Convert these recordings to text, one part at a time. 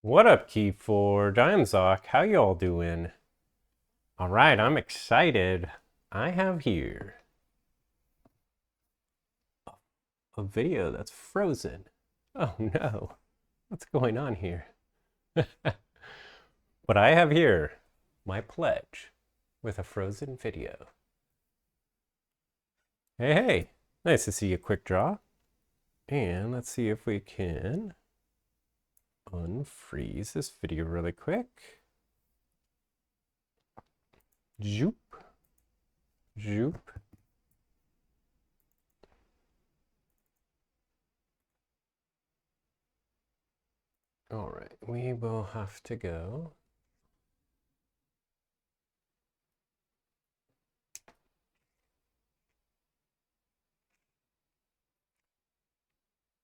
What up, Keyforge? I'm Zoc. How y'all doing? All right, I'm excited. I have here a video that's frozen. Oh no, what's going on here? But I have here my pledge with a frozen video. Hey, nice to see you, quick draw. And let's see if we can unfreeze this video really quick. Zoop. Zoop. All right, we will have to go.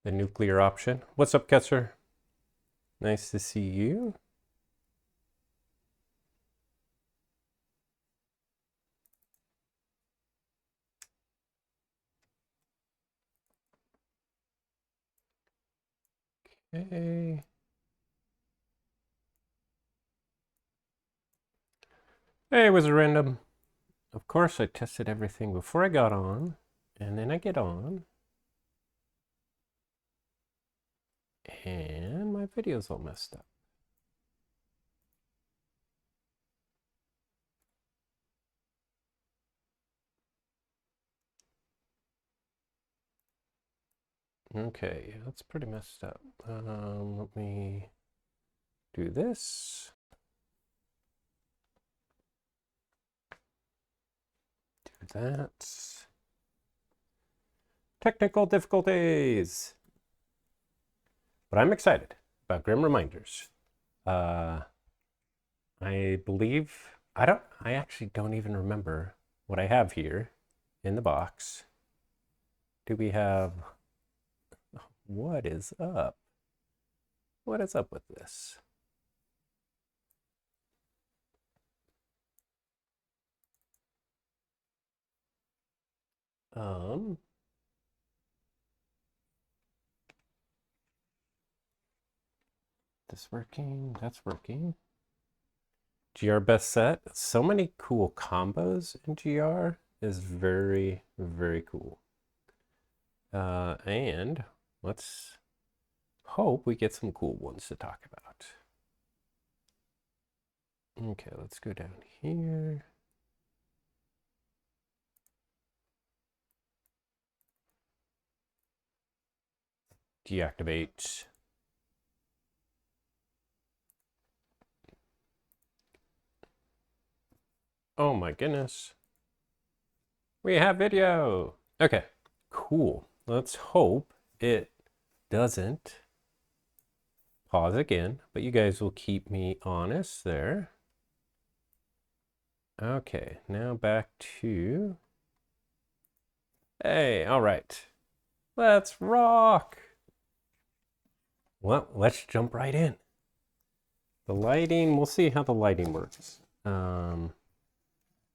The nuclear option. What's up, Ketzer? Nice to see you. Okay. Hey, it was a random. Of course, I tested everything before I got on, and then I get on, and my video's all messed up. Okay, that's pretty messed up. Let me do this. Do that. Technical difficulties. But I'm excited about Grim Reminders. I believe, I actually don't even remember what I have here in the box. Do we have, what is up? What is up with this? This working, that's working. GR best set. So many cool combos in GR is very, very cool. And let's hope we get some cool ones to talk about. Okay, let's go down here. Deactivate. Oh my goodness. We have video. Okay, cool. Let's hope it doesn't pause again, but you guys will keep me honest there. Okay, now back to, hey, all right. Let's rock. Well, let's jump right in. The lighting, we'll see how the lighting works.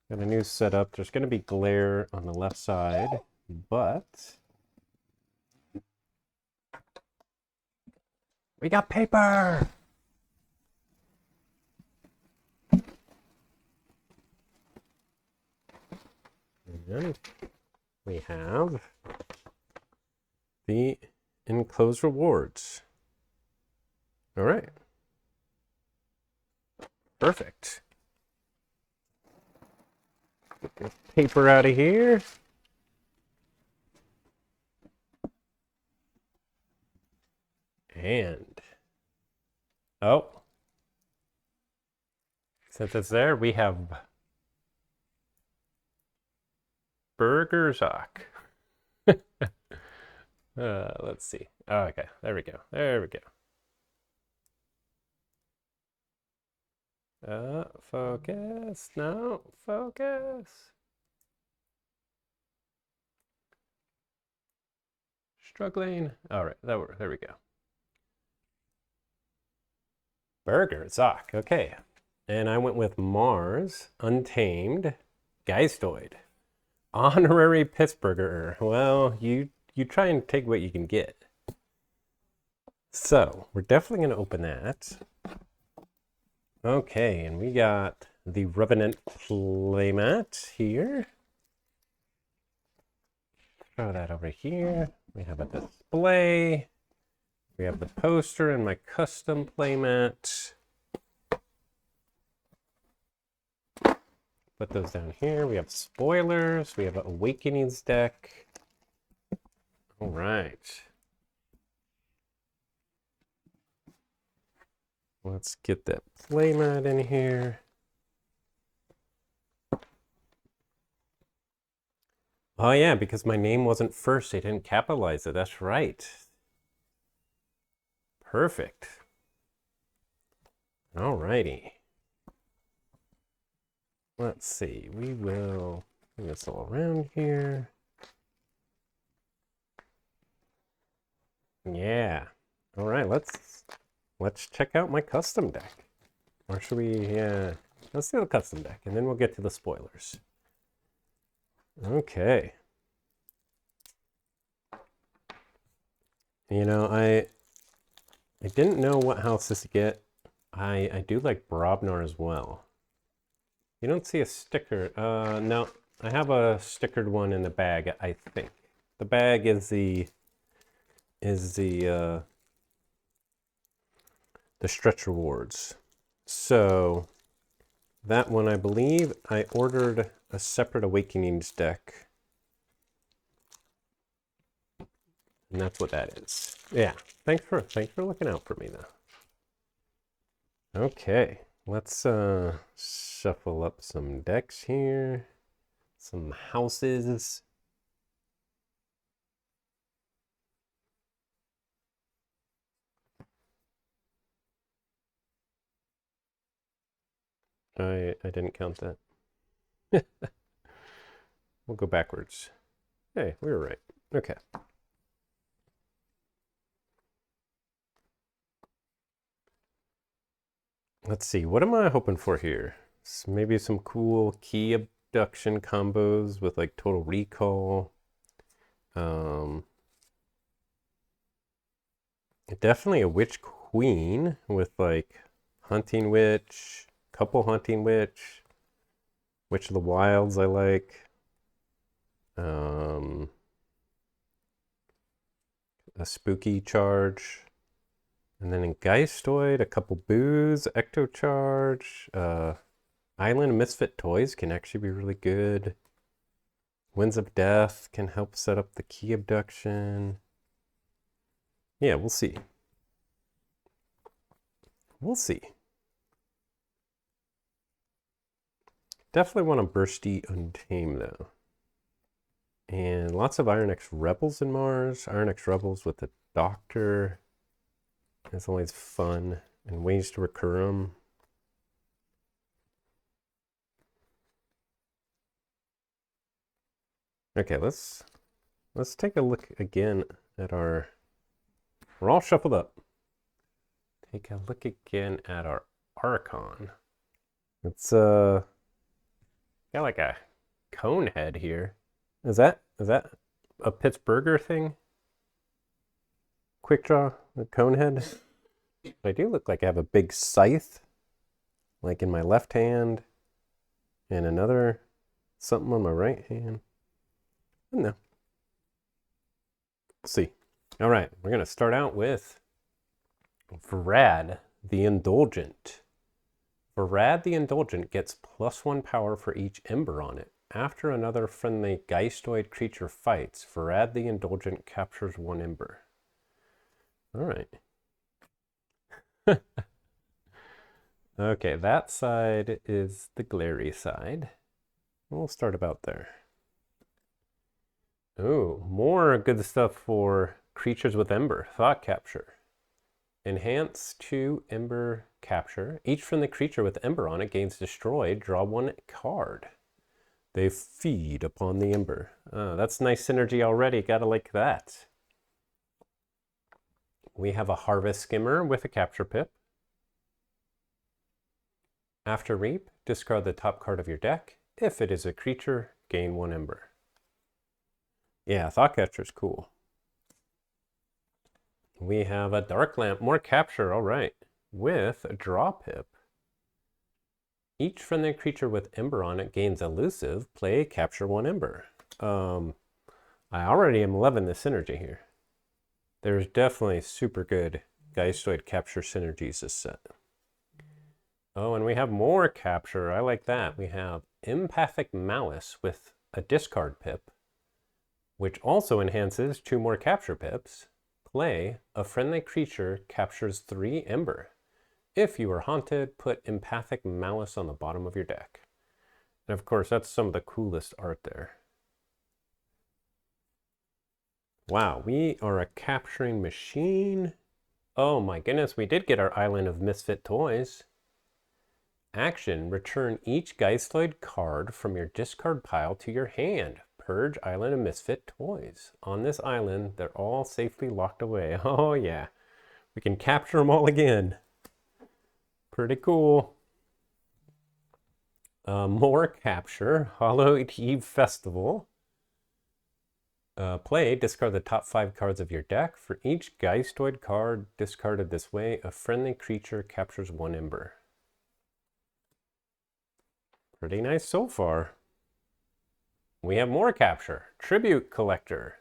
Got a new setup. There's going to be glare on the left side, but we got paper. And we have the enclosed rewards. All right. Perfect. Get this paper out of here. And, oh, since it's there, we have Burger Zoc. Let's see. Oh, okay, there we go. There we go. Focus. No, focus. Struggling. All right, there we go. Burger Zoc. Okay. And I went with Mars, Untamed, Geistoid, Honorary Pittsburgher. Well, you try and take what you can get. So we're definitely going to open that. Okay, and we got the Revenant playmat here. Throw that over here. We have a display. We have the poster and my custom playmat. Put those down here. We have spoilers. We have an Awakenings deck. All right. Let's get that playmat in here. Oh yeah, because my name wasn't first. They didn't capitalize it. That's right. Perfect. All righty. Let's see. We will bring this all around here. Yeah. All right. Let's check out my custom deck. Or should we? Yeah. Let's do the custom deck, and then we'll get to the spoilers. Okay. You know, I didn't know what houses to get. I do like Brobnar as well. You don't see a sticker. No, I have a stickered one in the bag, I think. The bag is the stretch rewards. So that one, I believe I ordered a separate Awakenings deck. And that's what that is. Yeah, thanks for looking out for me though. Okay, let's shuffle up some decks here. Some houses. I didn't count that. We'll go backwards. Hey, we were right. Okay. Let's see. What am I hoping for here? Maybe some cool key abduction combos with like total recall. Definitely a witch queen with like hunting witch, couple hunting witch, witch of the wilds I like. A spooky charge. And then in Geistoid, a couple boos, Ecto Charge, Island Misfit Toys can actually be really good. Winds of Death can help set up the key abduction. Yeah, we'll see. We'll see. Definitely want a bursty Untamed though. And lots of Iron X Rebels in Mars. Iron X Rebels with the Doctor. It's always fun. And ways to recur them. Okay, let's take a look again at our... We're all shuffled up. Take a look again at our Archon. It's got like a cone head here. Is that a Pittsburgher thing? Quick draw, the cone head. I do look like I have a big scythe, like in my left hand, and another something on my right hand. I don't know. We'll see. All right, we're gonna start out with Vrad the Indulgent. Vrad the Indulgent gets +1 power for each Ember on it. After another friendly Geistoid creature fights, Vrad the Indulgent captures 1 Ember. All right. Okay, that side is the glary side. We'll start about there. Oh, more good stuff for creatures with Ember. Thought Capture. Enhance 2 Ember Capture. Each from the creature with Ember on it gains destroyed. Draw 1 card. They feed upon the Ember. That's nice synergy already. Gotta like that. We have a Harvest Skimmer with a Capture Pip. After Reap, discard the top card of your deck. If it is a creature, gain 1 Ember. Yeah, Thought Catcher's cool. We have a Dark Lamp, more capture, all right. With a draw pip. Each friendly creature with Ember on it gains elusive. Play capture 1 Ember. I already am loving the synergy here. There's definitely super good Geistoid capture synergies this set. Oh, and we have more capture. I like that. We have Empathic Malice with a discard pip, which also enhances 2 more capture pips. Play, a friendly creature captures 3 Ember. If you are haunted, put Empathic Malice on the bottom of your deck. And of course, that's some of the coolest art there. Wow, we are a capturing machine. Oh my goodness, we did get our Island of Misfit Toys. Action, return each Geistoid card from your discard pile to your hand. Purge Island of Misfit Toys. On this island, they're all safely locked away. Oh yeah, we can capture them all again. Pretty cool. More capture, Hallowed Eve Festival. Play, discard the top 5 cards of your deck. For each Geistoid card discarded this way, a friendly creature captures 1 Ember. Pretty nice so far. We have more capture. Tribute Collector.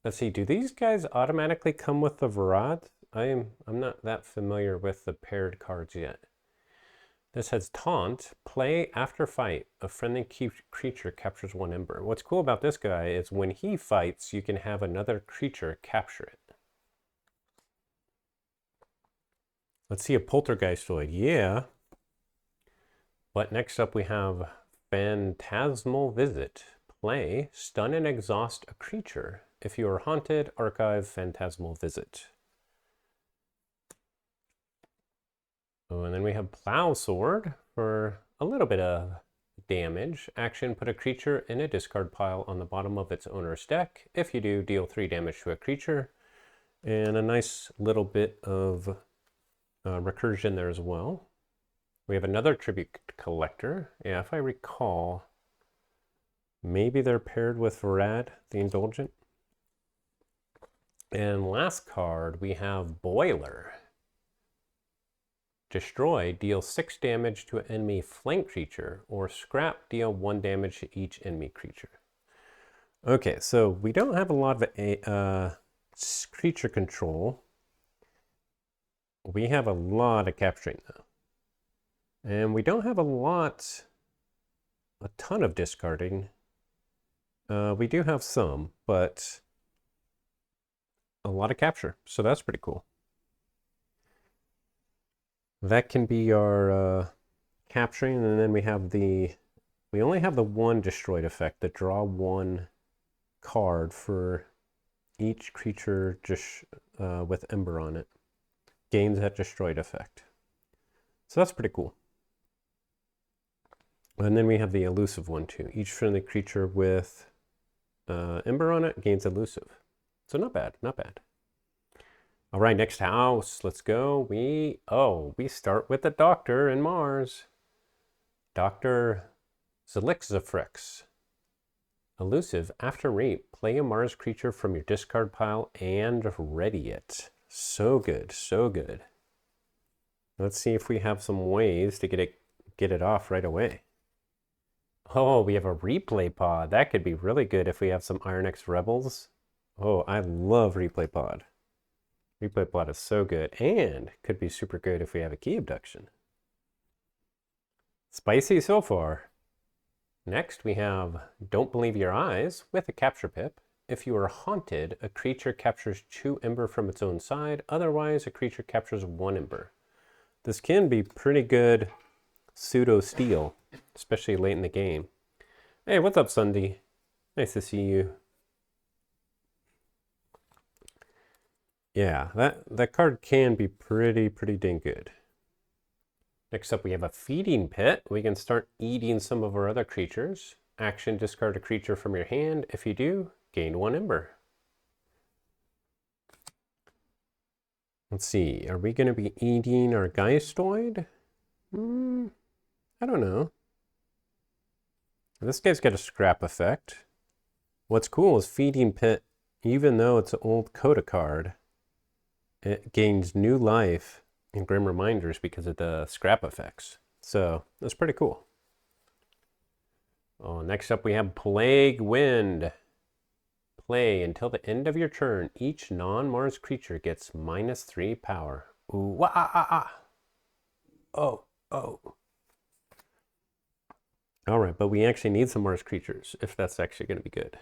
Let's see, do these guys automatically come with the Varad? I'm not that familiar with the paired cards yet. This has Taunt. Play after fight. A friendly creature captures 1 Ember. What's cool about this guy is when he fights, you can have another creature capture it. Let's see a Poltergeistoid. Yeah. But next up we have Phantasmal Visit. Play, stun and exhaust a creature. If you are haunted, archive Phantasmal Visit. Oh, and then we have Plow Sword for a little bit of damage. Action, put a creature in a discard pile on the bottom of its owner's deck. If you do, deal 3 damage to a creature. And a nice little bit of recursion there as well. We have another Tribute Collector. Yeah, if I recall, maybe they're paired with Varad, the Indulgent. And last card, we have Boiler. Destroy, deal 6 damage to an enemy flank creature, or scrap, deal 1 damage to each enemy creature. Okay, so we don't have a lot of creature control. We have a lot of capturing though. And we don't have a ton of discarding. We do have some, but a lot of capture, so that's pretty cool. That can be our capturing, and then we have we only have the 1 destroyed effect, the draw 1 card for each creature just with Ember on it. Gains that destroyed effect. So that's pretty cool. And then we have the elusive one too. Each friendly creature with Ember on it gains elusive. So not bad, not bad. All right, next house, let's go. We start with the Doctor in Mars. Dr. Zelixifrix. Elusive, after rape, play a Mars creature from your discard pile and ready it. So good, so good. Let's see if we have some ways to get it off right away. Oh, we have a replay pod. That could be really good if we have some Iron X Rebels. Oh, I love replay pod. Replay pod is so good, and could be super good if we have a key abduction. Spicy so far. Next, we have Don't Believe Your Eyes with a capture pip. If you are haunted, a creature captures 2 Ember from its own side. Otherwise, a creature captures 1 Ember. This can be pretty good pseudo-steal, especially late in the game. Hey, what's up, Sunday? Nice to see you. Yeah, that card can be pretty dang good. Next up, we have a Feeding Pit. We can start eating some of our other creatures. Action, discard a creature from your hand. If you do, gain 1 Ember. Let's see, are we going to be eating our Geistoid? I don't know. This guy's got a scrap effect. What's cool is Feeding Pit, even though it's an old Coda card, It gains new life in Grim Reminders because of the scrap effects. So that's pretty cool. Oh, next up we have Plague Wind. Play until the end of your turn. Each non-Mars creature gets -3 power. Ooh, wah, ah, ah, ah. Oh, oh. All right, but we actually need some Mars creatures if that's actually going to be good.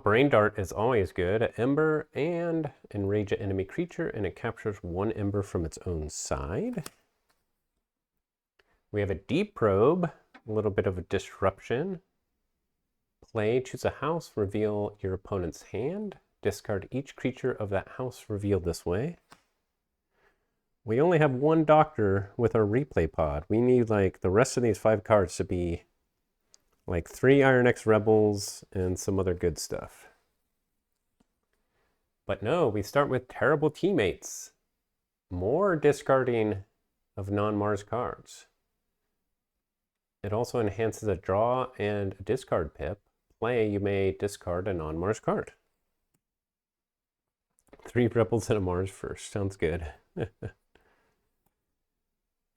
Brain Dart is always good. Ember and enrage an enemy creature, and it captures 1 ember from its own side. We have a Deep Probe, a little bit of a disruption. Play, choose a house, reveal your opponent's hand. Discard each creature of that house revealed this way. We only have 1 doctor with our replay pod. We need like the rest of these 5 cards to be like 3 Iron X Rebels and some other good stuff. But no, we start with Terrible Teammates. More discarding of non-Mars cards. It also enhances a draw and a discard pip. Play, you may discard a non-Mars card. 3 Rebels and a Mars first. Sounds good.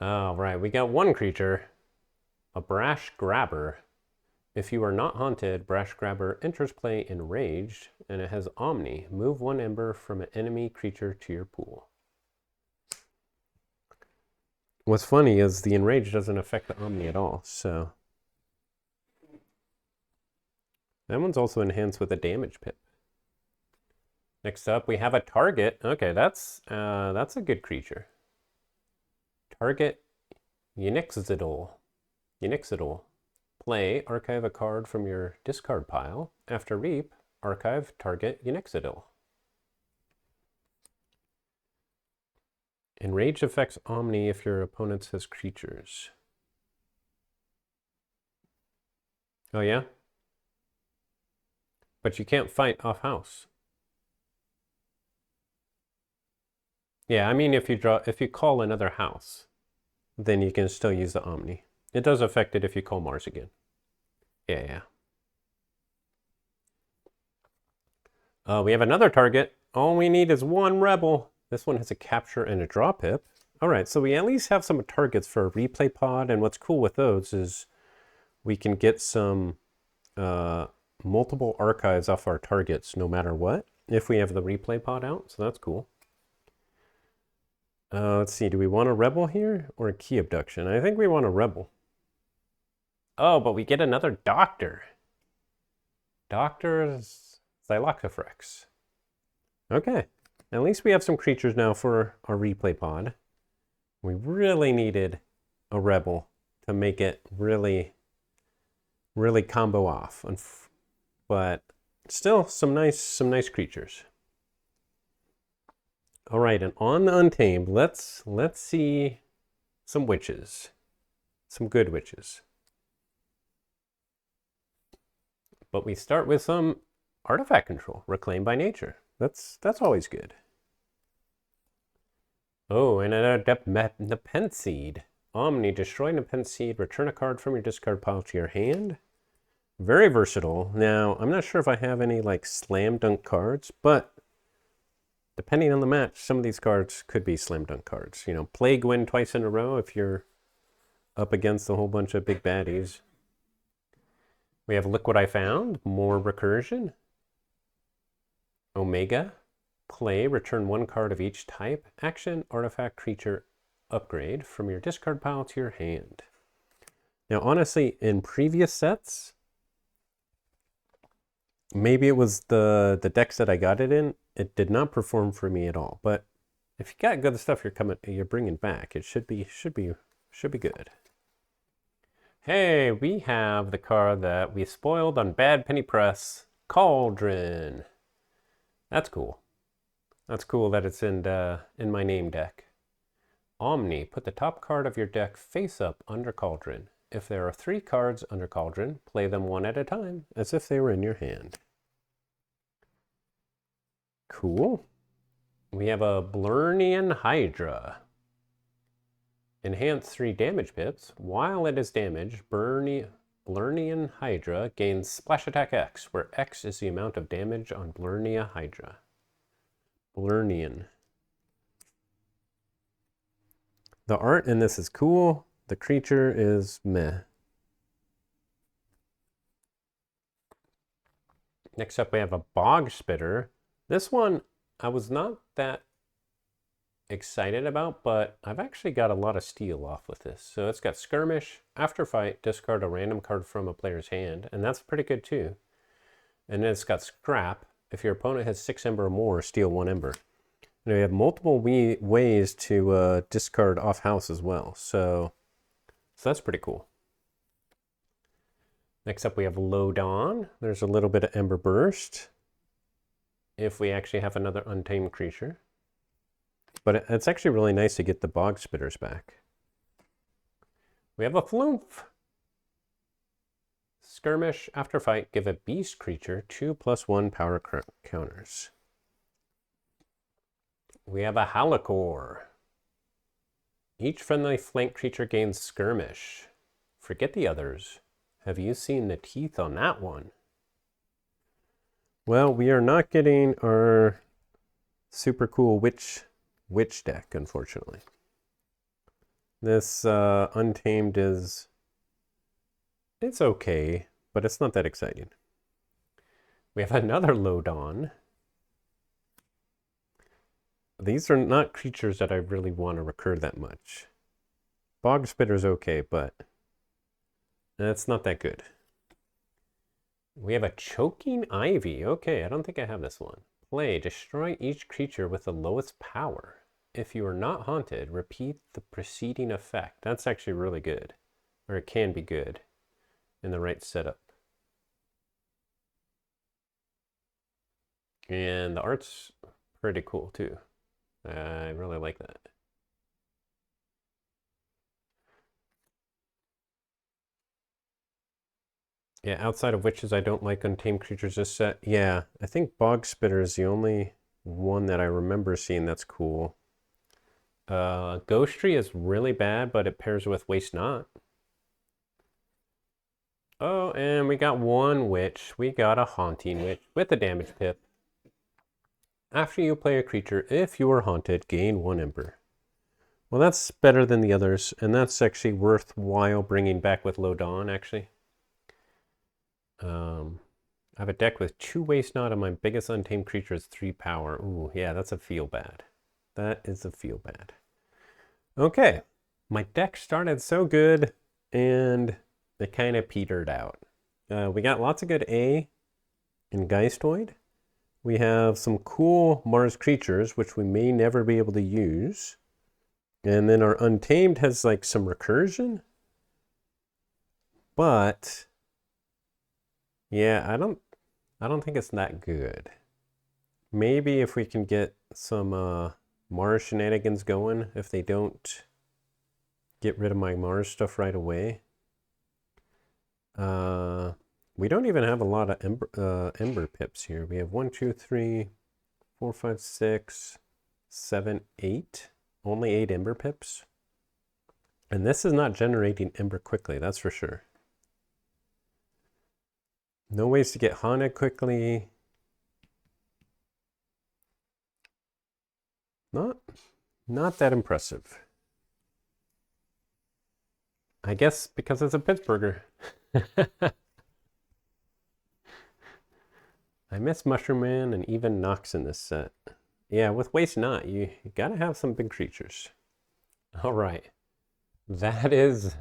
All right, we got 1 creature. A Brash Grabber. If you are not haunted, Brash Grabber enters play enraged, and it has Omni. Move 1 ember from an enemy creature to your pool. What's funny is the enrage doesn't affect the Omni at all, so. That one's also enhanced with a damage pip. Next up, we have a target. Okay, that's a good creature. Target Unixidol. Play, archive a card from your discard pile. After reap, archive target Unixidol. Enrage affects Omni if your opponent has creatures. Oh yeah? But you can't fight off house. Yeah, I mean if you call another house, then you can still use the Omni. It does affect it if you call Mars again. Yeah. We have another target. All we need is 1 rebel. This one has a capture and a draw pip. All right, so we at least have some targets for a replay pod, and what's cool with those is we can get some multiple archives off our targets no matter what, if we have the replay pod out, so that's cool. Let's see, do we want a rebel here or a key abduction? I think we want a rebel. Oh, but we get another doctor. Doctor's Xyloxifrex. Okay, at least we have some creatures now for our replay pod. We really needed a rebel to make it really combo off. But still some nice creatures. All right, and on the Untamed, let's see some witches. Some good witches. But we start with some artifact control, Reclaimed by Nature. That's always good. Oh, and a Nepenthe Seed. Omni, destroy Nepenthe Seed, return a card from your discard pile to your hand. Very versatile. Now, I'm not sure if I have any like slam dunk cards, but depending on the match, some of these cards could be slam dunk cards. You know, Plague Wind twice in a row if you're up against a whole bunch of big baddies. We have Look What I Found, more recursion. Omega, play, return 1 card of each type, action, artifact, creature, upgrade from your discard pile to your hand. Now, honestly, in previous sets, maybe it was the decks that I got it in, it did not perform for me at all. But if you got good stuff you're bringing back, it should be good. Hey, we have the card that we spoiled on Bad Penny Press, Cauldron. That's cool. That's cool that it's in my name deck. Omni, put the top card of your deck face up under Cauldron. If there are 3 cards under Cauldron, play them 1 at a time, as if they were in your hand. Cool. We have a Blernian Hydra. Enhance 3 damage pips. While it is damaged, Blernian Hydra gains Splash Attack X, where X is the amount of damage on Blernia Hydra. Blurnian. The art in this is cool. The creature is meh. Next up, we have a Bog Spitter. This one I was not that excited about, but I've actually got a lot of steel off with this. So it's got Skirmish. After fight, discard a random card from a player's hand, and that's pretty good too. And then it's got Scrap. If your opponent has 6 Ember or more, steal 1 Ember. And we have multiple ways to discard off house as well. So that's pretty cool. Next up, we have Low Dawn. There's a little bit of Ember Burst if we actually have another Untamed creature. But it's actually really nice to get the Bog Spitters back. We have a Floomph. Skirmish. After fight, give a beast creature 2/+1 power counters. We have a Halicore. Each friendly flank creature gains Skirmish. Forget the others. Have you seen the teeth on that one? Well, we are not getting our super cool witch deck, unfortunately. This Untamed is... it's okay, but it's not that exciting. We have another Low Dawn. These are not creatures that I really want to recur that much. Bog Spitter's okay, but that's not that good. We have a Choking Ivy. Okay, I don't think I have this one. Play, destroy each creature with the lowest power. If you are not haunted, repeat the preceding effect. That's actually really good. Or it can be good in the right setup. And the art's pretty cool too. I really like that. Yeah, outside of witches, I don't like Untamed creatures this set. Yeah, I think Bog Spitter is the only one that I remember seeing that's cool. Ghostry is really bad, but it pairs with Waste Not. Oh, and we got one witch. We got a Haunting Witch with a damage pip. After you play a creature, if you are haunted, gain 1 Ember. Well, that's better than the others, and that's actually worthwhile bringing back with Low Dawn, actually. I have a deck with 2 Waste Not, and my biggest Untamed creature is 3 power. Ooh, yeah, that's a feel bad. That is a feel bad. Okay, my deck started so good, and it kind of petered out. We got lots of good A in Geistoid. We have some cool Mars creatures, which we may never be able to use. And then our Untamed has like some recursion. But yeah, I don't think it's that good. Maybe if we can get some Mars shenanigans going, if they don't get rid of my Mars stuff right away. We don't even have a lot of Ember pips here. We have 1, 2, 3, 4, 5, 6, 7, 8. Only 8 Ember pips. And this is not generating Ember quickly, that's for sure. No ways to get haunted quickly. Not that impressive. I guess because it's a Pittsburgher. I miss Mushroom Man and even Nox in this set. Yeah, with Waste Not, you gotta have some big creatures. All right. That is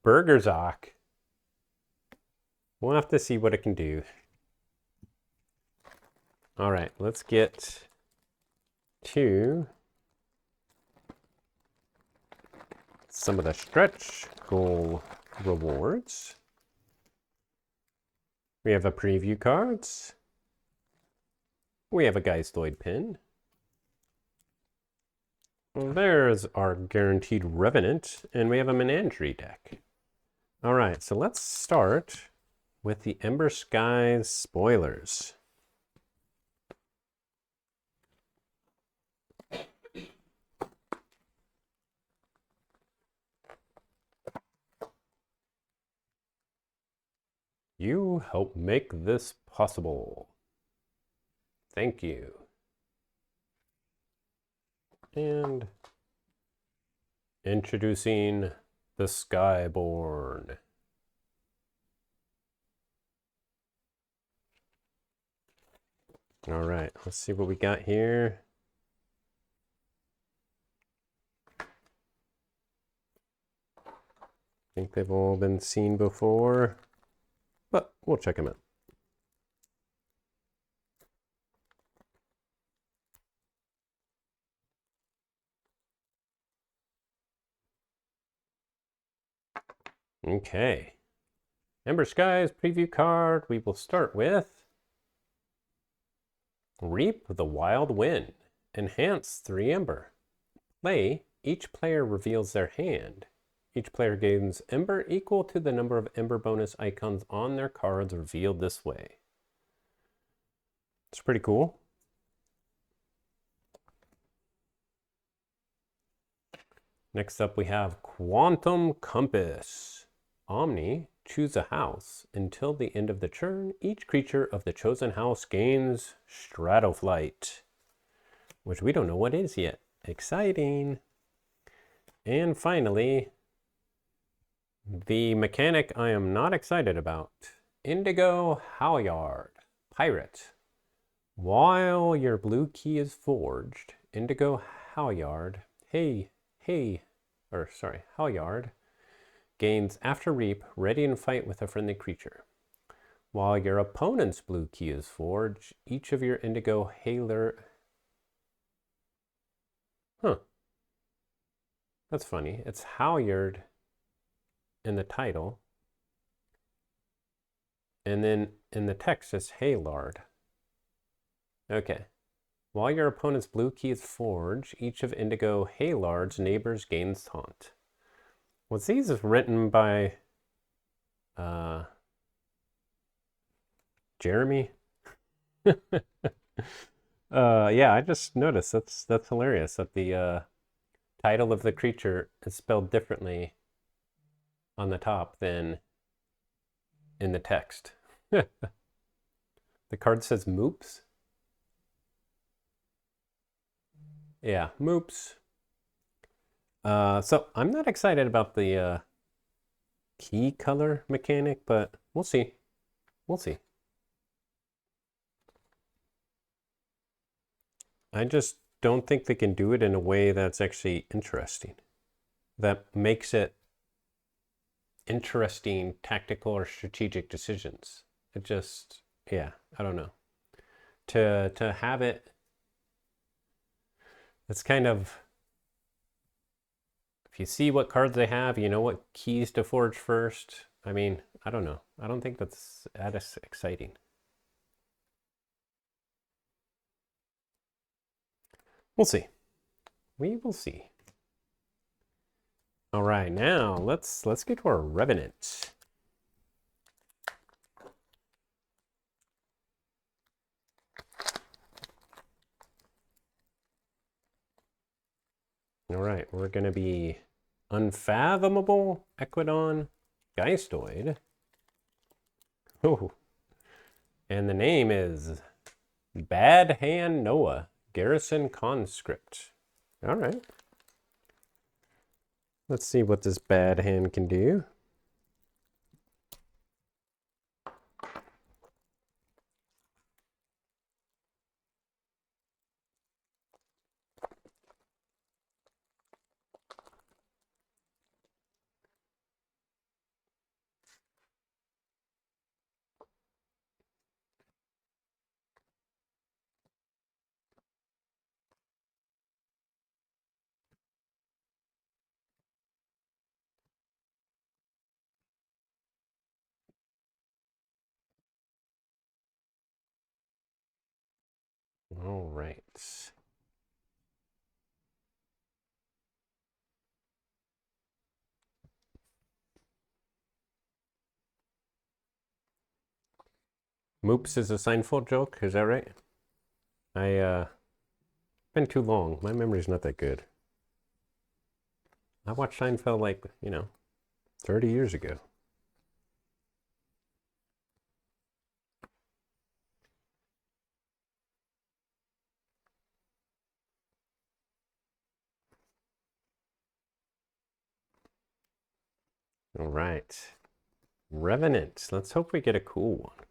Burgerzok. We'll have to see what it can do. All right, let's get to some of the stretch goal rewards. We have a preview cards. We have a Geistoid pin. There's our guaranteed Revenant, and we have a Menagerie deck. All right, so let's start with the Ember Sky spoilers. You help make this possible. Thank you. And introducing the Skyborn. All right, let's see what we got here. I think they've all been seen before, but we'll check them out. Okay. Ember Sky's preview card. We will start with Reap the Wild Wind. Enhance 3 Ember. Play. Each player reveals their hand. Each player gains Ember equal to the number of Ember bonus icons on their cards revealed this way. It's pretty cool. Next up we have Quantum Compass. Omni, choose a house. Until the end of the turn, each creature of the chosen house gains Stratoflight, which we don't know what is yet. Exciting. And finally, the mechanic I am not excited about. Indigo Halyard, Pirate. While your blue key is forged, Indigo Halyard, Halyard, gains after Reap, ready and fight with a friendly creature. While your opponent's blue key is forged, each of your Indigo Halyard... Huh. That's funny. It's Halyard in the title. And then in the text it's Halyard. Okay. While your opponent's blue key is forged, each of Indigo Halyard's neighbors gains taunt. Was these written by Jeremy? Yeah, I just noticed that's hilarious that the title of the creature is spelled differently on the top than in the text. The card says Moops. Yeah, Moops. So I'm not excited about the key color mechanic, but we'll see. We'll see. I just don't think they can do it in a way that's actually interesting. That makes it interesting tactical or strategic decisions. It just, yeah, I don't know. To have it, it's kind of, if you see what cards they have, you know what keys to forge first. I mean, I don't know. I don't think that's that exciting. We'll see. We will see. All right, now let's get to our revenant. All right, we're going to be Unfathomable, Equidon, Geistoid. Oh, and the name is Bad Hand Noah, Garrison Conscript. All right. Let's see what this bad hand can do. All right. Moops is a Seinfeld joke, is that right? Been too long. My memory's not that good. I watched Seinfeld like, 30 years ago. All right. Revenant. Let's hope we get a cool one.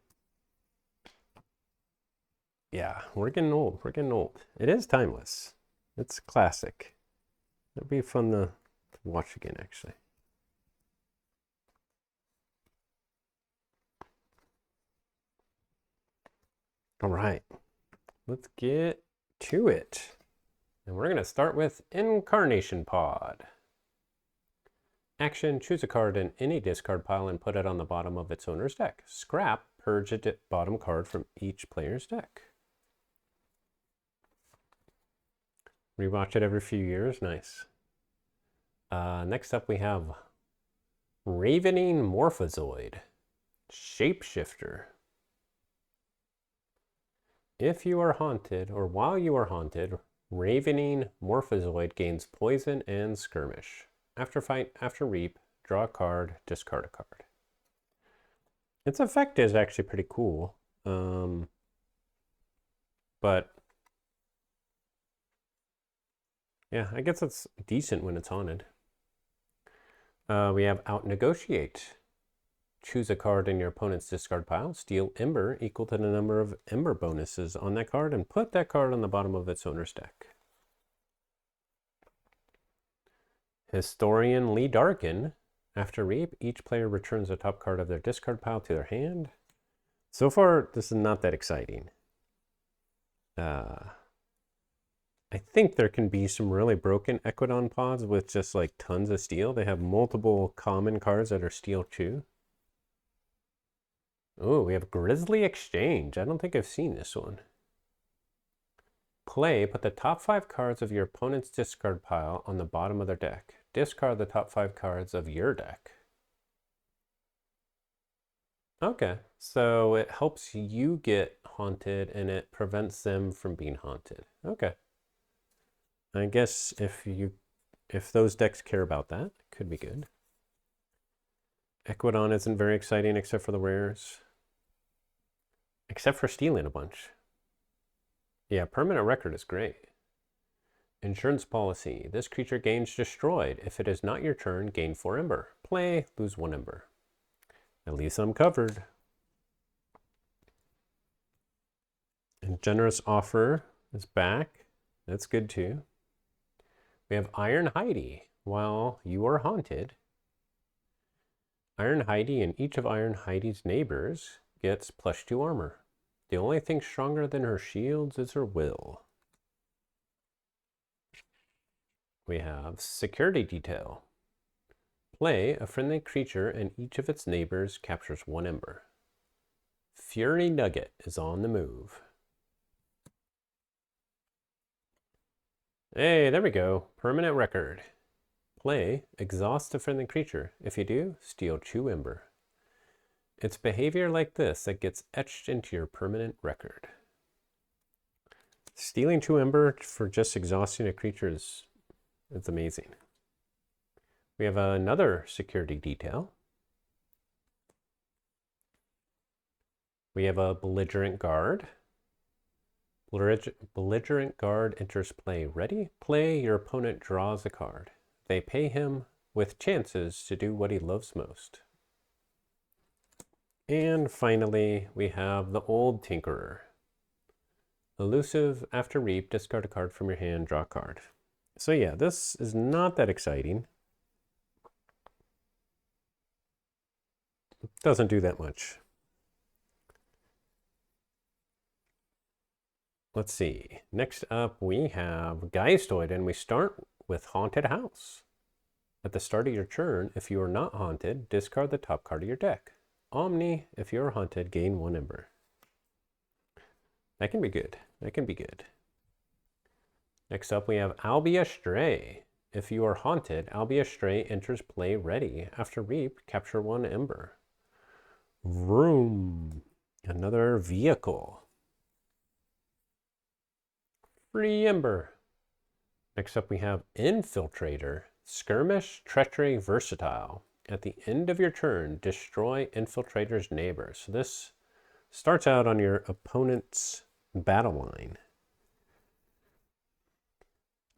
Yeah, we're getting old. We're getting old. It is timeless. It's classic. It'd be fun to watch again, actually. All right. Let's get to it. And we're going to start with Incarnation Pod. Action, choose a card in any discard pile and put it on the bottom of its owner's deck. Scrap, purge a bottom card from each player's deck. Rewatch it every few years. Nice. Next up we have Ravening Morphozoid. Shapeshifter. If you are haunted, or while you are haunted, Ravening Morphozoid gains poison and skirmish. After fight, after reap, draw a card, discard a card. Its effect is actually pretty cool. But yeah, I guess it's decent when it's haunted. We have Out-Negotiate. Choose a card in your opponent's discard pile, steal Ember equal to the number of Ember bonuses on that card, and put that card on the bottom of its owner's deck. Historian Lee Darkin. After reap, each player returns the top card of their discard pile to their hand. So far, this is not that exciting. I think there can be some really broken Equidon pods with just like tons of steel. They have multiple common cards that are steel too. Oh, we have Grizzly Exchange. I don't think I've seen this one. Play, put the top 5 cards of your opponent's discard pile on the bottom of their deck. Discard the top 5 cards of your deck. Okay, so it helps you get haunted and it prevents them from being haunted. Okay. I guess if those decks care about that, it could be good. Equidon isn't very exciting except for the rares. Except for stealing a bunch. Yeah, permanent record is great. Insurance policy. This creature gains destroyed. If it is not your turn, gain 4 Ember. Play, lose 1 Ember. At least I'm covered. And Generous Offer is back. That's good too. We have Iron Heidi. While you are haunted, Iron Heidi and each of Iron Heidi's neighbors gets +2 armor. The only thing stronger than her shields is her will. We have Security Detail. Play, a friendly creature and each of its neighbors captures 1 Ember. Fury Nugget is on the move. Hey, there we go. Permanent record. Play, exhaust a friendly creature. If you do, steal 2 Ember. It's behavior like this that gets etched into your permanent record. Stealing 2 Ember for just exhausting a creature is amazing. We have another security detail. We have a Belligerent Guard. Belligerent Guard enters play. Ready? Play, your opponent draws a card. They pay him with chances to do what he loves most. And finally, we have the Old Tinkerer. Elusive, after reap, discard a card from your hand, draw a card. So yeah, this is not that exciting. It doesn't do that much. Let's see. Next up, we have Geistoid, and we start with Haunted House. At the start of your turn, if you are not haunted, discard the top card of your deck. Omni, if you are haunted, gain 1 Ember. That can be good. That can be good. Next up, we have Albia Stray. If you are haunted, Albia Stray enters play ready. After reap, capture 1 Ember. Vroom. Another vehicle. Free Ember. Next up, we have Infiltrator. Skirmish, Treachery, Versatile. At the end of your turn, destroy Infiltrator's neighbors. So this starts out on your opponent's battle line.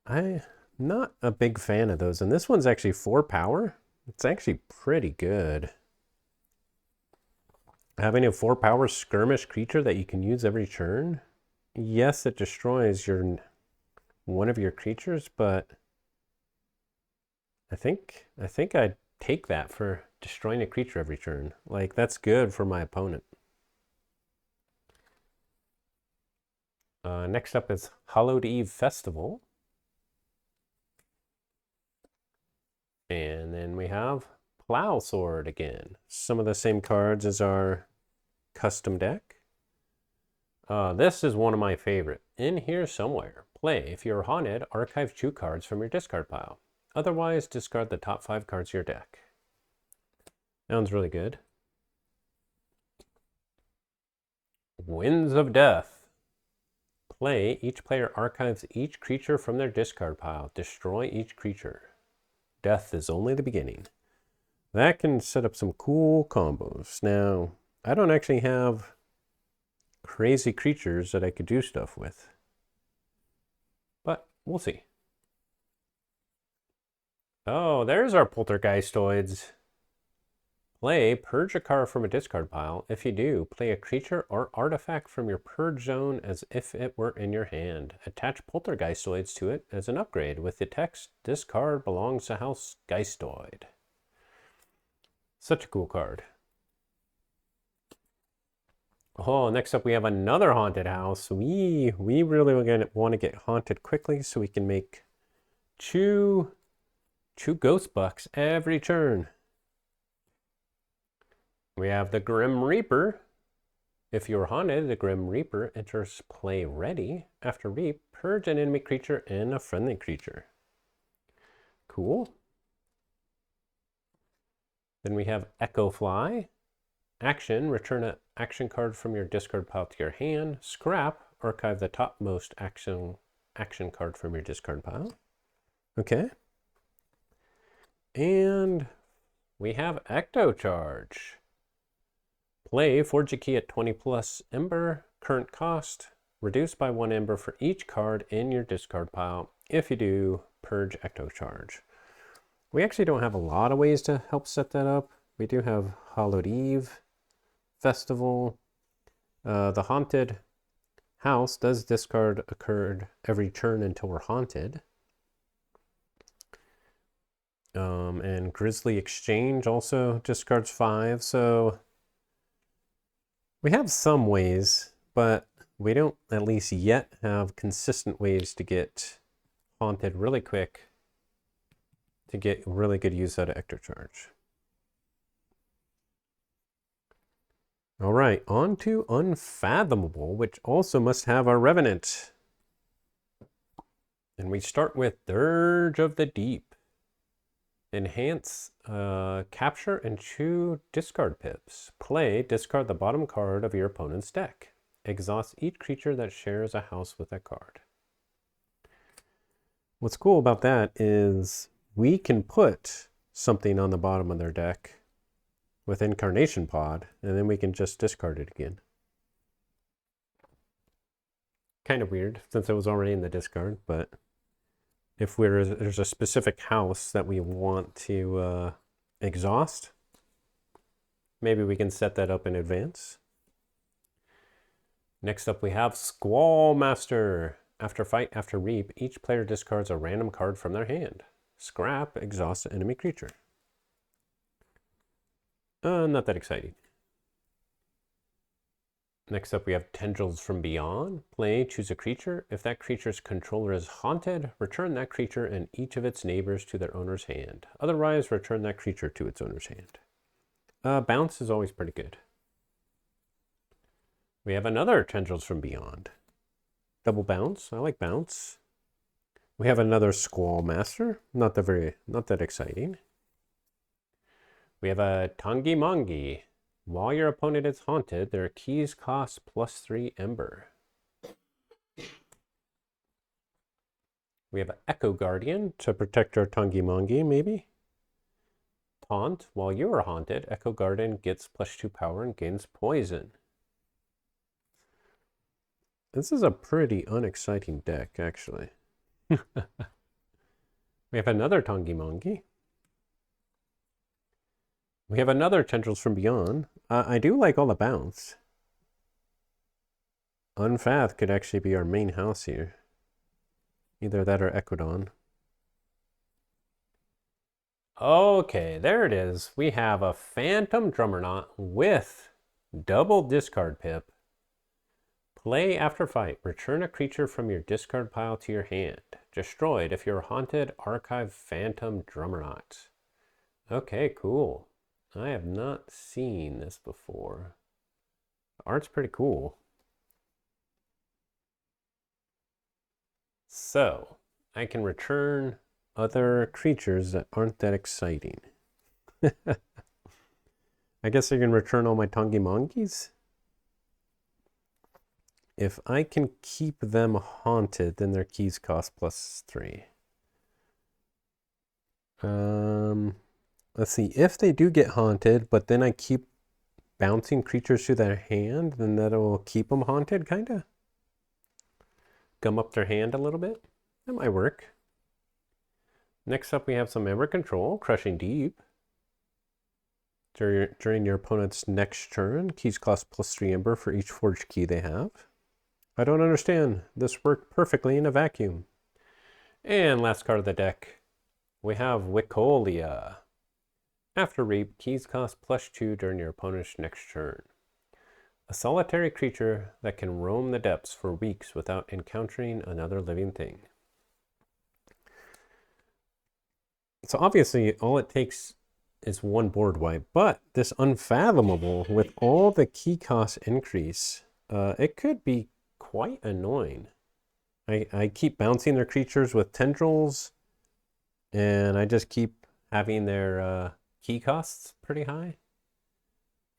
I'm not a big fan of those, and this one's actually 4 power. It's actually pretty good. Having a 4-power skirmish creature that you can use every turn. Yes, it destroys one of your creatures, but I think I'd take that for destroying a creature every turn. Like, that's good for my opponent. Next up is Hallowed Eve Festival. And then we have Plow Sword again. Some of the same cards as our custom deck. This is one of my favorite. In here somewhere. Play. If you're haunted, archive 2 cards from your discard pile. Otherwise, discard the top 5 cards of your deck. Sounds really good. Winds of Death. Play. Each player archives each creature from their discard pile. Destroy each creature. Death is only the beginning. That can set up some cool combos. Now, I don't actually have crazy creatures that I could do stuff with, but we'll see. Oh, there's our Poltergeistoids. Play, purge a card from a discard pile. If you do, play a creature or artifact from your purge zone as if it were in your hand. Attach Poltergeistoids to it as an upgrade with the text, "This card belongs to House Geistoid." Such a cool card. Oh, next up we have another haunted house. We really want to get haunted quickly so we can make two ghost bucks every turn. We have the Grim Reaper. If you're haunted, the Grim Reaper enters play ready. After Reap, purge an enemy creature and a friendly creature. Cool. Then we have Echo Fly. Action, return an action card from your discard pile to your hand. Scrap, archive the topmost action card from your discard pile. Okay. And we have Ecto Charge. Play, forge a key at 20 plus Ember, current cost, reduced by 1 Ember for each card in your discard pile. If you do, purge Ecto Charge. We actually don't have a lot of ways to help set that up. We do have Hallowed Eve Festival. The Haunted House does discard a card every turn until we're haunted. And Grisly Exchange also discards 5, so we have some ways, but we don't, at least yet, have consistent ways to get haunted really quick to get really good use out of Ecto Charge. All right, on to Unfathomable, which also must have our Revenant. And we start with Dirge of the Deep. Enhance, capture and chew discard pips. Play, discard the bottom card of your opponent's deck. Exhaust each creature that shares a house with that card. What's cool about that is we can put something on the bottom of their deck with Incarnation Pod, and then we can just discard it again. Kind of weird, since it was already in the discard, but if there's a specific house that we want to exhaust, maybe we can set that up in advance. Next up we have Squall Master. After fight, after reap, each player discards a random card from their hand. Scrap, exhaust an enemy creature. Not that exciting. Next up we have Tendrils from Beyond. Play, choose a creature. If that creature's controller is haunted, return that creature and each of its neighbors to their owner's hand. Otherwise, return that creature to its owner's hand. Bounce is always pretty good. We have another Tendrils from Beyond. Double bounce, I like bounce. We have another Squall Master, not that exciting. We have a Tangi Mangi. While your opponent is haunted, their keys cost +3 Ember. We have an Echo Guardian to protect our Tangi Mangi, maybe. Taunt. While you are haunted, Echo Guardian gets +2 power and gains poison. This is a pretty unexciting deck, actually. We have another Tangi Mangi. We have another Tendrils from Beyond. I do like all the bounce. Unfath could actually be our main house here. Either that or Equidon. Okay, there it is. We have a Phantom Drummernaut with double discard pip. Play after fight. Return a creature from your discard pile to your hand. Destroyed if you're Haunted Archive Phantom Drummernaut. Okay, cool. I have not seen this before. The art's pretty cool. So, I can return other creatures that aren't that exciting. I guess I can return all my Tongi-Mongis? If I can keep them haunted, then their keys cost +3. Let's see. If they do get haunted, but then I keep bouncing creatures to their hand, then that'll keep them haunted, kind of. Gum up their hand a little bit. That might work. Next up, we have some Ember Control, Crushing Deep. During your opponent's next turn, keys cost +3 Ember for each forged key they have. I don't understand. This worked perfectly in a vacuum. And last card of the deck, we have Wicolia. After Reap, keys cost +2 during your opponent's next turn. A solitary creature that can roam the depths for weeks without encountering another living thing. So obviously, all it takes is one board wipe, but this Unfathomable, with all the key cost increase, it could be quite annoying. I keep bouncing their creatures with tendrils, and I just keep having their key costs pretty high.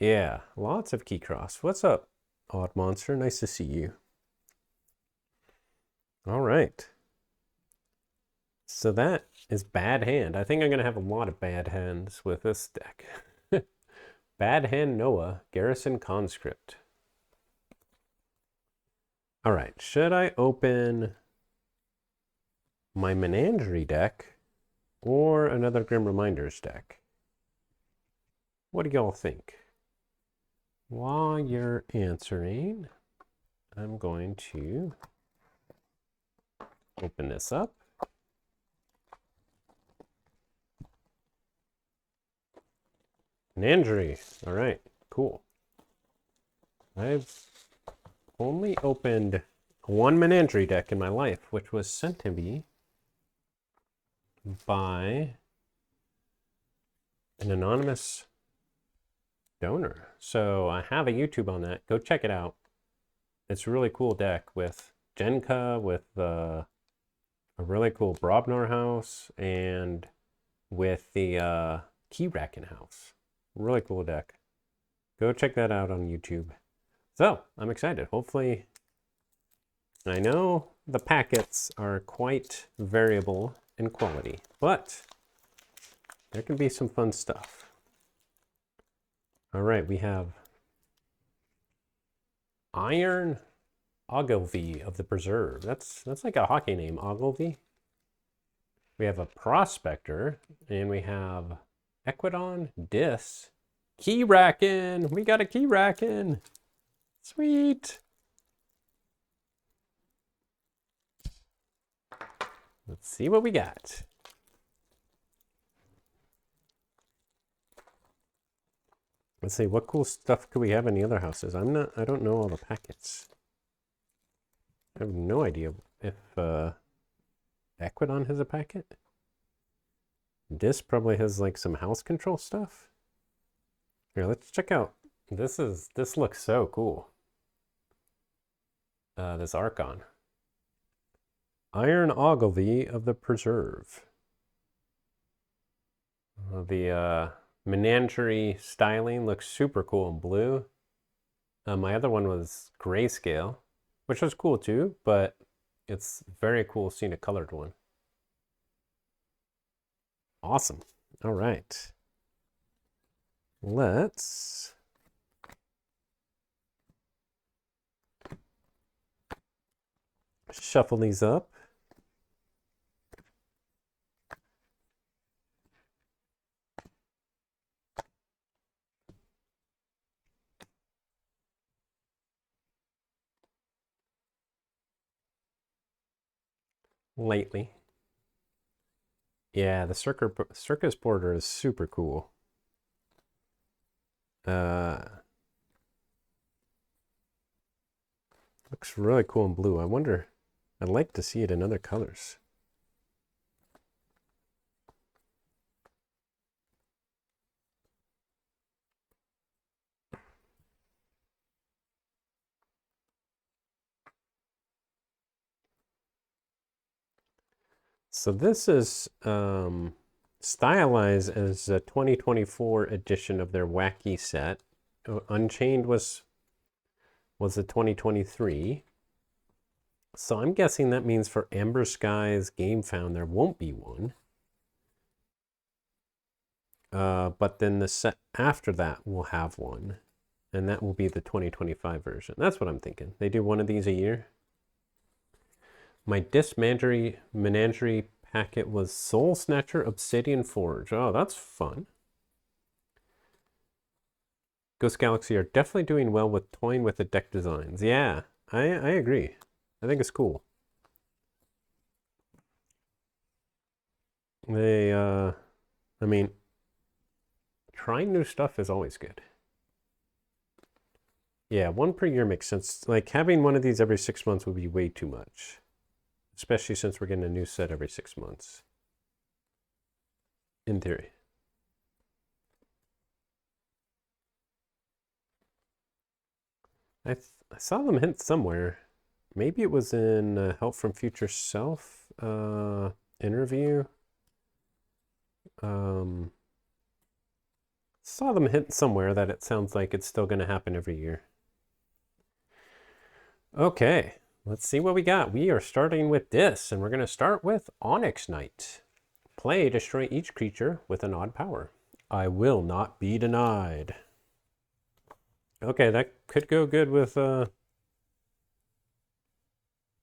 Yeah, lots of key costs. What's up, Odd Monster? Nice to see you. All right. So that is bad hand. I think I'm going to have a lot of bad hands with this deck. Bad hand Noah, Garrison Conscript. All right, should I open my Menagerie deck or another Grim Reminders deck? What do y'all think? While you're answering, I'm going to open this up. Menagerie. All right, cool. I've only opened one Menagerie deck in my life, which was sent to me by an anonymous donor. So I have a YouTube on that. Go check it out. It's a really cool deck with Jenka, with a really cool Brobnar house, and with the Keyraken house. Really cool deck. Go check that out on YouTube. So I'm excited. Hopefully, I know the packets are quite variable in quality, but there can be some fun stuff. All right, we have Iron Ogilvy of the Preserve. That's like a hockey name, Ogilvy. We have a Prospector, and we have Equidon, Dis, Keyraken. We got a Keyraken. Sweet. Let's see what we got. Let's see, what cool stuff could we have in the other houses? I don't know all the packets. I have no idea if Equidon has a packet. This probably has like some house control stuff. Here, let's check out. This looks so cool. This Archon. Iron Ogilvy of the Preserve. The Menagerie styling looks super cool in blue. My other one was grayscale, which was cool too, but it's very cool seeing a colored one. Awesome. All right. Let's shuffle these up. lately. Yeah, the circus border is super cool. Looks really cool in blue. I wonder, I'd like to see it in other colors. So this is stylized as a 2024 edition of their wacky set. Unchained was a 2023. So I'm guessing that means for Ember Sky's Game Found there won't be one. But then the set after that will have one. And that will be the 2025 version. That's what I'm thinking. They do one of these a year. My Disc Menagerie packet was Soul Snatcher Obsidian Forge. Oh, that's fun. Ghost Galaxy are definitely doing well with toying with the deck designs. Yeah, I agree. I think it's cool. They, I mean, trying new stuff is always good. Yeah, one per year makes sense. Like, having one of these every 6 months would be way too much. Especially since we're getting a new set every 6 months. In theory. I saw them hint somewhere. Maybe it was in Help from Future Self interview. Saw them hint somewhere that it sounds like it's still going to happen every year. Okay, let's see what we got. We are starting with this, and we're going to start with Onyx Knight. Play, destroy each creature with an odd power. I will not be denied. Okay, that could go good with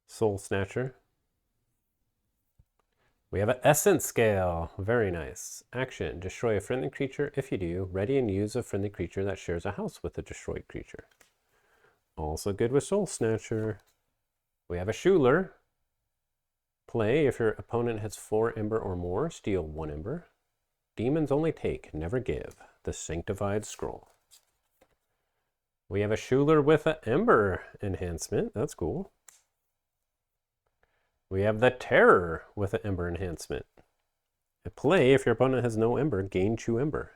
Soul Snatcher. We have an Essence Scale. Very nice. Action, destroy a friendly creature. If you do, ready and use a friendly creature that shares a house with a destroyed creature. Also good with Soul Snatcher. We have a Schuler. Play, if your opponent has 4 Ember or more, steal 1 Ember. Demons only take, never give. The Sanctified Scroll. We have a Schuler with an Ember enhancement. That's cool. We have the Terror with an Ember enhancement. Play, if your opponent has no Ember, gain 2 Ember.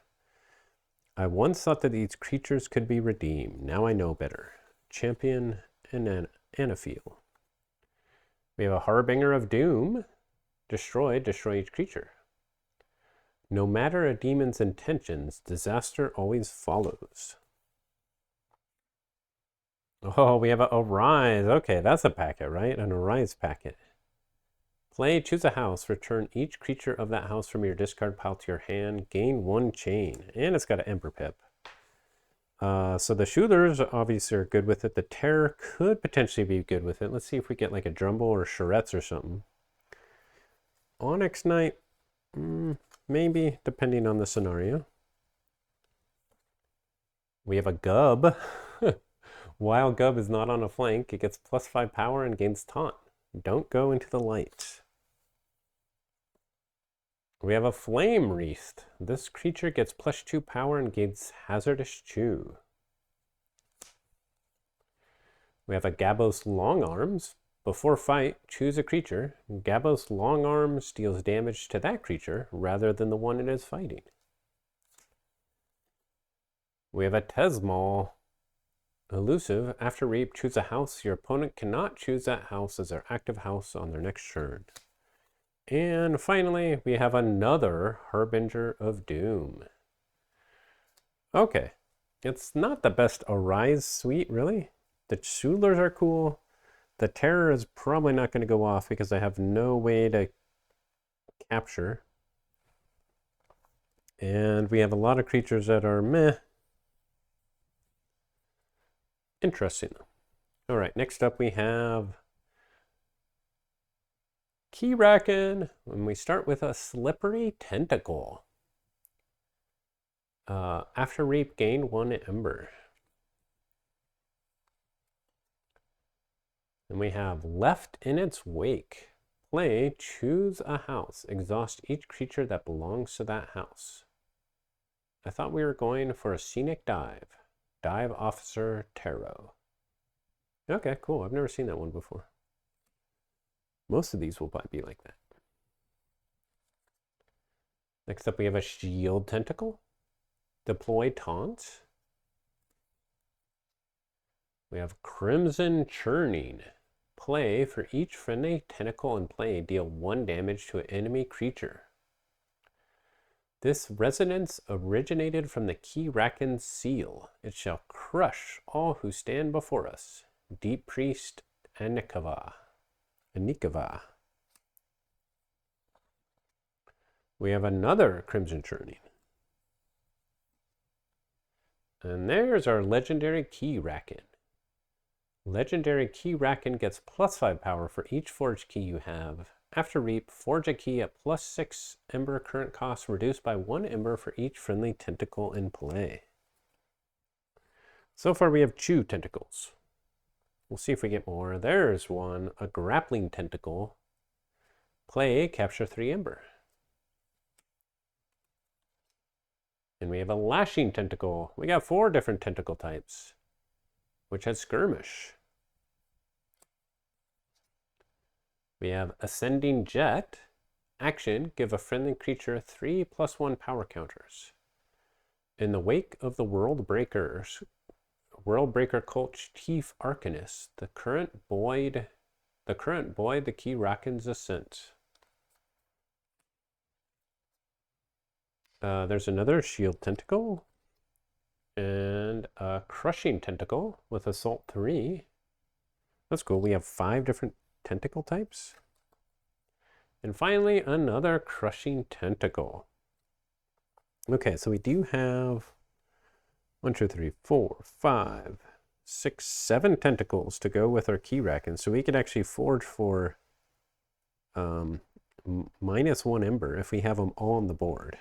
I once thought that these creatures could be redeemed. Now I know better. Champion and Anafiel. We have a Harbinger of Doom. Destroy each creature. No matter a demon's intentions, disaster always follows. Oh, we have a Arise. Okay, that's a packet, right? An Arise packet. Play, choose a house. Return each creature of that house from your discard pile to your hand. Gain 1 chain. And it's got an Ember Pip. So the Schulers obviously are good with it. The Terror could potentially be good with it. Let's see if we get like a Drumble or Charrettes or something. Onyx Knight, maybe, depending on the scenario. We have a Gub. While Gub is not on a flank, it gets +5 power and gains taunt. Don't go into the light. We have a Flame Wreath. This creature gets +2 power and gains Hazardous Chew. We have a Gabos Long Arms. Before fight, choose a creature. Gabos Long Arms deals damage to that creature rather than the one it is fighting. We have a Tesmal. Elusive. After Reap, choose a house. Your opponent cannot choose that house as their active house on their next turn. And finally, we have another Harbinger of Doom. Okay. It's not the best Arise suite, really. The Schulers are cool. The Terror is probably not going to go off because I have no way to capture. And we have a lot of creatures that are meh. Interesting. All right, next up we have Keyraken, and we start with a Slippery Tentacle. After Reap, gain 1 Ember. And we have Left in its Wake. Play, choose a house. Exhaust each creature that belongs to that house. I thought we were going for a scenic dive. Dive Officer Tarot. Okay, cool. I've never seen that one before. Most of these will probably be like that. Next up, we have a Shield Tentacle. Deploy Taunt. We have Crimson Churning. Play, for each friendly tentacle in play, deal 1 damage to an enemy creature. This resonance originated from the Keyraken seal. It shall crush all who stand before us. Deep Priest Anikava. We have another Crimson Churning. And there's our legendary Keyraken. Legendary Keyraken gets +5 power for each forge key you have. After Reap, forge a key at +6 Ember current cost, reduced by 1 Ember for each friendly tentacle in play. So far we have 2 tentacles. We'll see if we get more. There's one, a Grappling Tentacle. Play, capture 3 Ember. And we have a Lashing Tentacle. We got 4 different tentacle types, which has Skirmish. We have Ascending Jet. Action, give a friendly creature 3+1 power counters. In the wake of the World Breaker cult Chief Arcanist, the current void the Keyraken's Ascent. There's another Shield Tentacle and a Crushing Tentacle with Assault 3. That's cool. We have 5 different tentacle types. And finally, another Crushing Tentacle. Okay, so we do have 1, 2, 3, 4, 5, 6, 7 tentacles to go with our Keyraken. So we could actually forge for -1 Ember if we have them all on the board.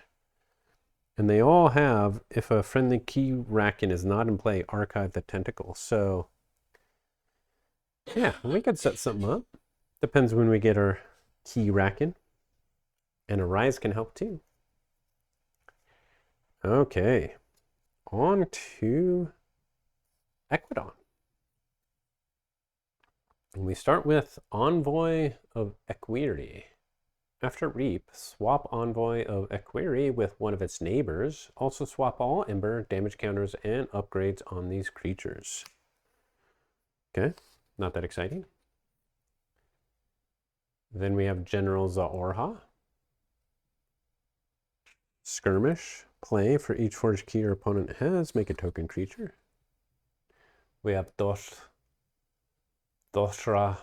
And they all have, if a friendly Keyraken is not in play, archive the tentacle. So yeah, we could set something up. Depends when we get our Keyraken. And a Rise can help too. Okay, on to Equidon. And we start with Envoy of Equiri. After Reap, swap Envoy of Equiri with one of its neighbors. Also swap all Ember, damage counters, and upgrades on these creatures. Okay, not that exciting. Then we have General Zaorha. Skirmish. Play, for each forge key your opponent has, make a token creature. We have Doshra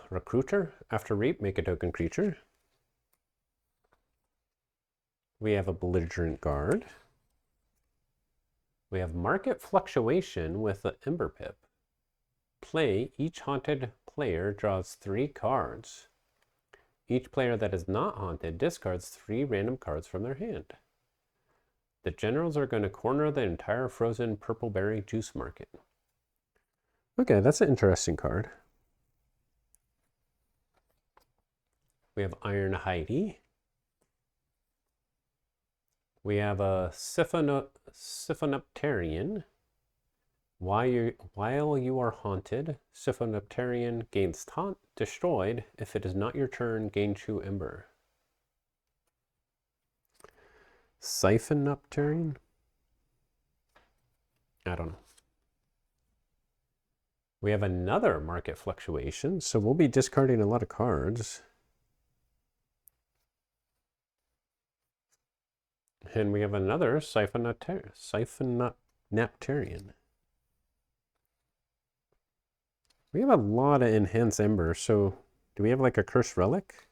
Recruiter. After Reap, make a token creature. We have a Belligerent Guard. We have Market Fluctuation with the Ember Pip. Play, each haunted player draws 3 cards. Each player that is not haunted discards 3 random cards from their hand. The generals are going to corner the entire frozen purple berry juice market. Okay, that's an interesting card. We have Iron Heidi. We have a Siphonopterian. While you are haunted, Siphonopterian gains taunt, destroyed. If it is not your turn, gain 2 Ember. Siphonopterian? I don't know. We have another Market Fluctuation, so we'll be discarding a lot of cards. And we have another Siphonopterian. We have a lot of Enhanced Ember, so do we have like a Cursed Relic?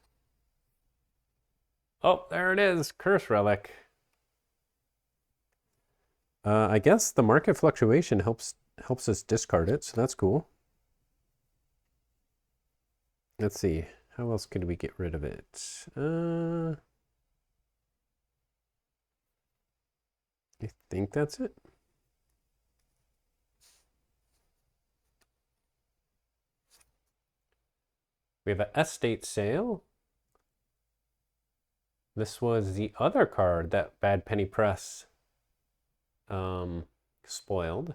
Oh, there it is, Cursed Relic. I guess the Market Fluctuation helps us discard it, so that's cool. Let's see, how else could we get rid of it? I think that's it. We have an estate sale. This was the other card that Bad Penny Press spoiled.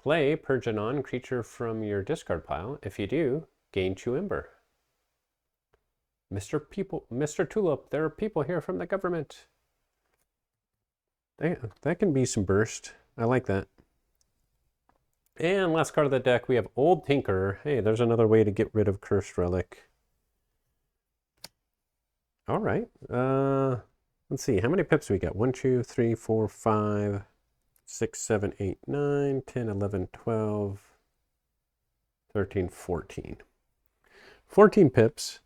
Play Purge a non-creature from your discard pile. If you do, gain 2 Ember. Mr. Tulip, there are people here from the government. That can be some burst. I like that. And last card of the deck, we have Old Tinker. Hey, there's another way to get rid of Cursed Relic. All right. Let's see. How many pips we got? 1, 2, 3, 4, 5, 6, 7, 8, 9, 10, 11, 12, 13, 14. 14 pips.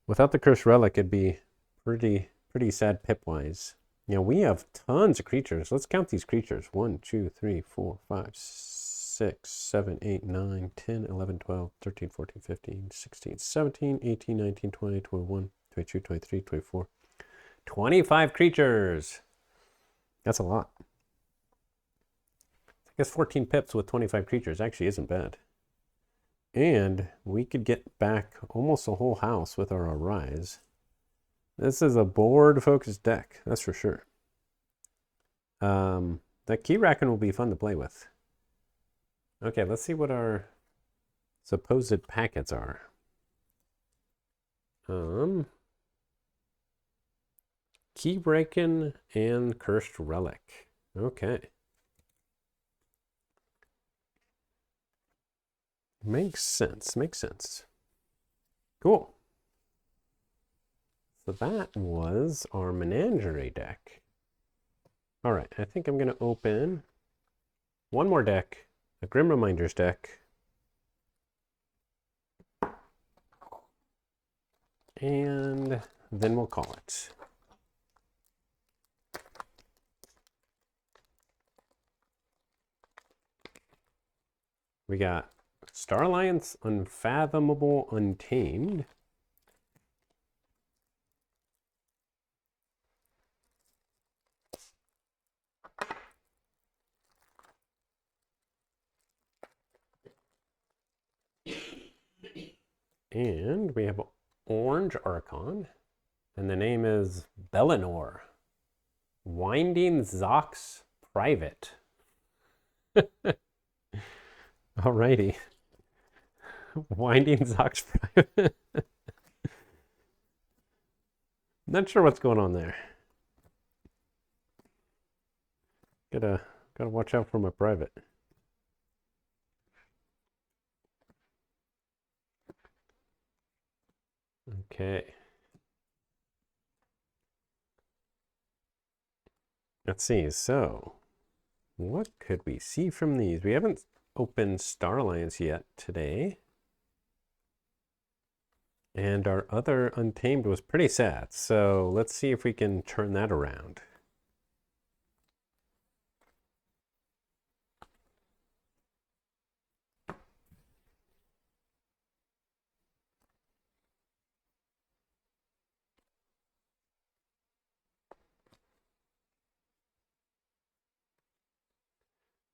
Without the Cursed Relic, it'd be pretty sad pip-wise. Now, we have tons of creatures. Let's count these creatures. 1, 2, 3, 4, 5, 6, 7, 8, 9, 10, 11, 12, 13, 14, 15, 16, 17, 18, 19, 20, 21, 22, 23, 24. 25 creatures. That's a lot. I guess 14 pips with 25 creatures actually isn't bad. And we could get back almost a whole house with our Arise. This is a board-focused deck, that's for sure. That Key Racking will be fun to play with. Okay, let's see what our supposed packets are. Key Breaking and Cursed Relic. Okay. Makes sense, makes sense. Cool. So that was our Menagerie deck. All right, I think I'm going to open one more deck, a Grim Reminders deck. And then we'll call it. We got Star Alliance, Unfathomable, Untamed. And we have Orange Archon, and the name is Bellinor. Winding Zox Private. Alrighty. Winding Zox Private. Not sure what's going on there. Gotta watch out for my private. Okay. Let's see. So, what could we see from these? We haven't opened Star Alliance yet today. And our other Untamed was pretty sad. So, let's see if we can turn that around.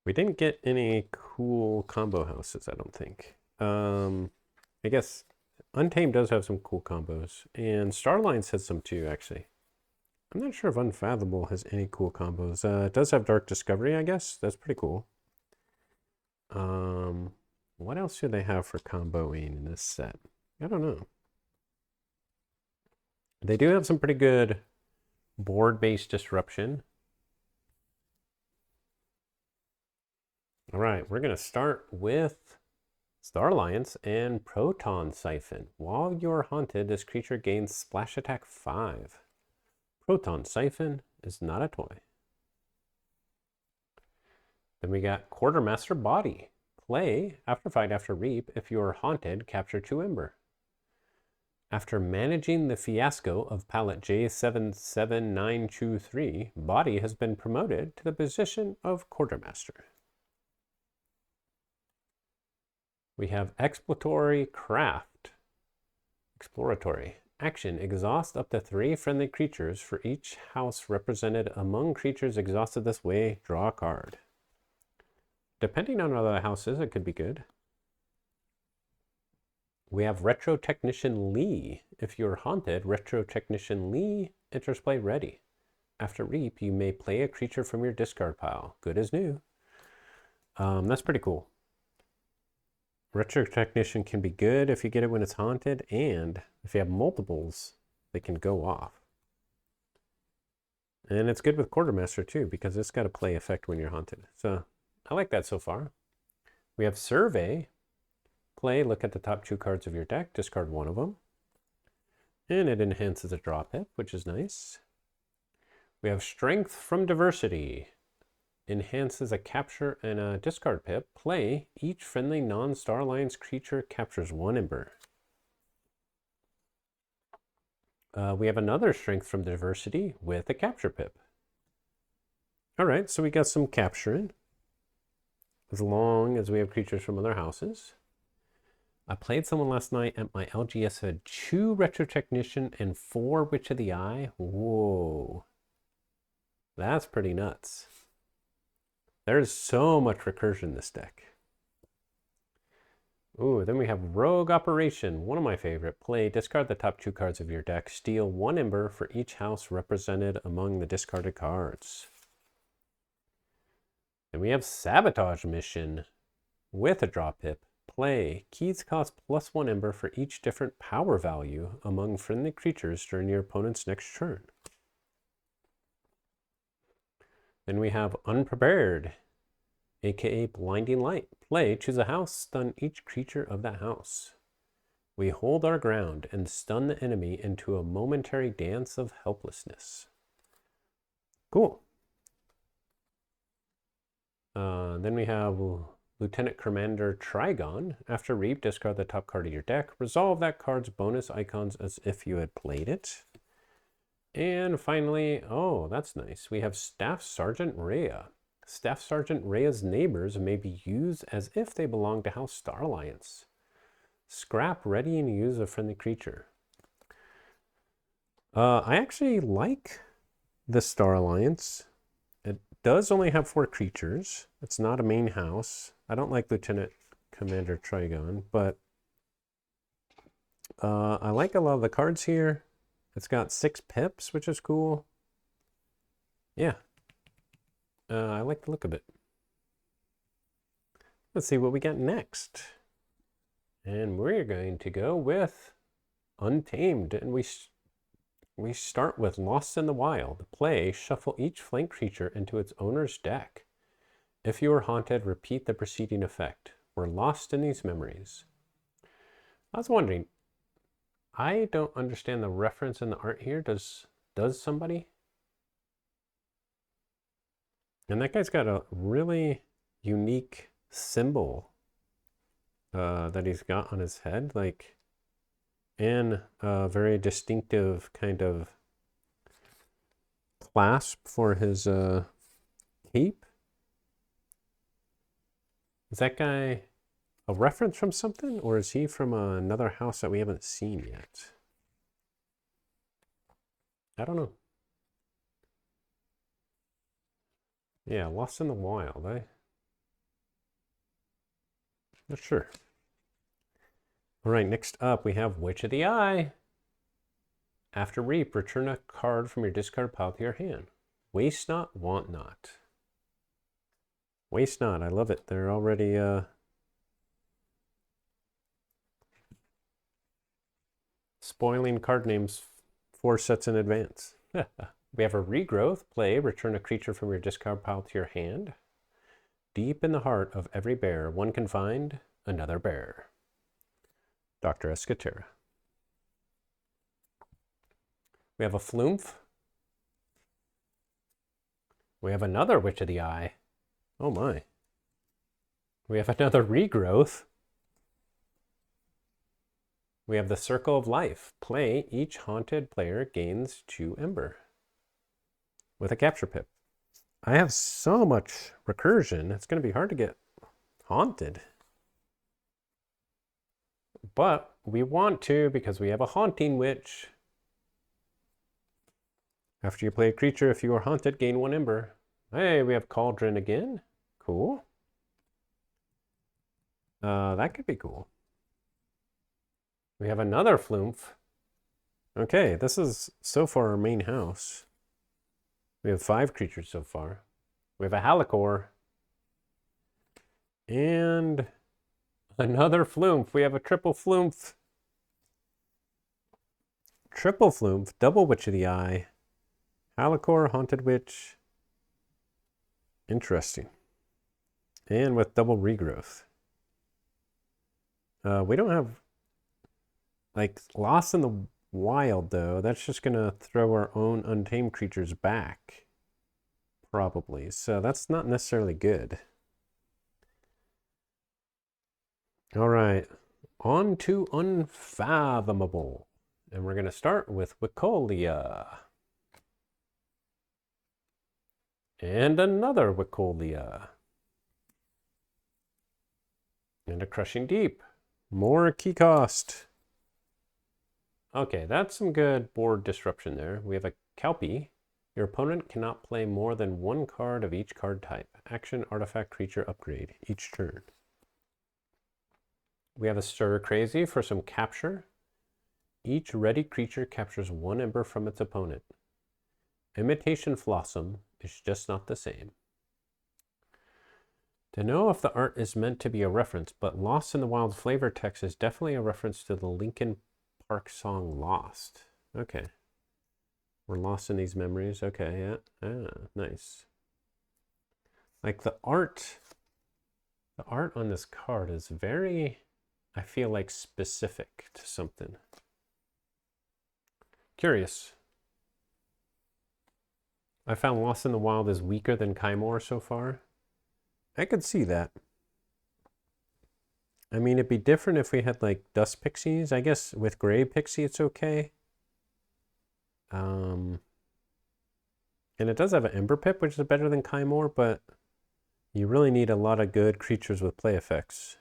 We didn't get any cool combo houses, I don't think. I guess Untamed does have some cool combos, and Star Alliance has some too, actually. I'm not sure if Unfathomable has any cool combos. It does have Dark Discovery, I guess. That's pretty cool. What else do they have for comboing in this set? I don't know. They do have some pretty good board-based disruption. All right, we're going to start with Star Alliance and Proton Siphon. While you're haunted, this creature gains Splash Attack 5. Proton Siphon is not a toy. Then we got Quartermaster Body. Play, after fight, after reap, if you're haunted, capture 2 Ember. After managing the fiasco of palette J77923, Body has been promoted to the position of Quartermaster. We have Exploratory Craft. Exploratory. Action. Exhaust up to 3 friendly creatures for each house represented among creatures exhausted this way. Draw a card. Depending on other houses, it could be good. We have Retro Technician Lee. If you're haunted, Retro Technician Lee enters play ready. After Reap, you may play a creature from your discard pile. Good as new. That's pretty cool. Retro Technician can be good if you get it when it's haunted, and if you have multiples, they can go off. And it's good with Quartermaster too, because it's got a play effect when you're haunted. So I like that so far. We have Survey. Play, look at the top 2 cards of your deck, discard one of them. And it enhances a draw pip, which is nice. We have Strength from Diversity. Enhances a capture and a discard pip. Play, each friendly non-Star Alliance creature captures 1 Ember. We have another Strength from Diversity with a capture pip. All right, so we got some capturing, as long as we have creatures from other houses. I played someone last night at my LGS who had 2 Retro Technician and 4 Witch of the Eye. Whoa. That's pretty nuts. There's so much recursion in this deck. Ooh, then we have Rogue Operation, one of my favorite. Play, discard the top 2 cards of your deck. Steal 1 Ember for each house represented among the discarded cards. Then we have Sabotage Mission with a draw pip. Play, keys cost +1 Ember for each different power value among friendly creatures during your opponent's next turn. Then we have Unprepared, aka Blinding Light. Play, choose a house, stun each creature of that house. We hold our ground and stun the enemy into a momentary dance of helplessness. Cool. Then we have Lieutenant Commander Trigon. After Reap, discard the top card of your deck. Resolve that card's bonus icons as if you had played it. And finally, oh, that's nice. We have Staff Sergeant Rhea. Staff Sergeant Rhea's neighbors may be used as if they belong to House Star Alliance. Scrap, ready, and use a friendly creature. I actually like the Star Alliance. It does only have 4 creatures. It's not a main house. I don't like Lieutenant Commander Trigon, but I like a lot of the cards here. It's got 6 pips, which is cool. Yeah. I like the look of it. Let's see what we got next. And we're going to go with Untamed. And we start with Lost in the Wild. Play, shuffle each flank creature into its owner's deck. If you are haunted, repeat the preceding effect. We're lost in these memories. I was wondering, I don't understand the reference in the art here. Does somebody? And that guy's got a really unique symbol that he's got on his head, like, and a very distinctive kind of clasp for his cape. Is that guy a reference from something, or is he from another house that we haven't seen yet? I don't know. Yeah, Lost in the Wild. Not sure. All right, next up we have Witch of the Eye. After Reap, return a card from your discard pile to your hand. Waste not, want not. Waste not, I love it. They're already spoiling card names 4 sets in advance. We have a Regrowth. Play, return a creature from your discard pile to your hand. Deep in the heart of every bear, one can find another bear. Dr. Escatera. We have a Flumph. We have another Witch of the Eye. Oh my. We have another Regrowth. We have the Circle of Life. Play, each haunted player gains 2 Ember with a capture pip. I have so much recursion, it's going to be hard to get haunted. But we want to because we have a Haunting Witch. After you play a creature, if you are haunted, gain 1 Ember. Hey, we have Cauldron again. Cool. That could be cool. We have another flumph. Okay, this is so far our main house. We have 5 creatures so far. We have a Halicore. And another flumph. We have a triple flumph. Triple flumph, double Witch of the Eye, Halicore, Haunted Witch. Interesting. And with double regrowth. We don't have, like, Lost in the Wild, though. That's just going to throw our own Untamed creatures back. Probably. So that's not necessarily good. All right. On to Unfathomable. And we're going to start with Wicolia. And another Wicolia. And a Crushing Deep. More key cost. Okay, that's some good board disruption there. We have a Kelpie. Your opponent cannot play more than 1 card of each card type. Action, artifact, creature, upgrade each turn. We have a Stir Crazy for some capture. Each ready creature captures 1 ember from its opponent. Imitation Flossom is just not the same. To know if the art is meant to be a reference, but Lost in the Wild flavor text is definitely a reference to the Linkin Park song Lost. Okay. We're lost in these memories. Okay, yeah. Ah, nice. Like the art on this card is very, I feel like, specific to something. Curious. I found Lost in the Wild is weaker than Kymor so far. I could see that. I mean, it'd be different if we had like Dust Pixies. I guess with Gray Pixie, it's okay. And it does have an Ember Pip, which is better than Kymor, but you really need a lot of good creatures with play effects.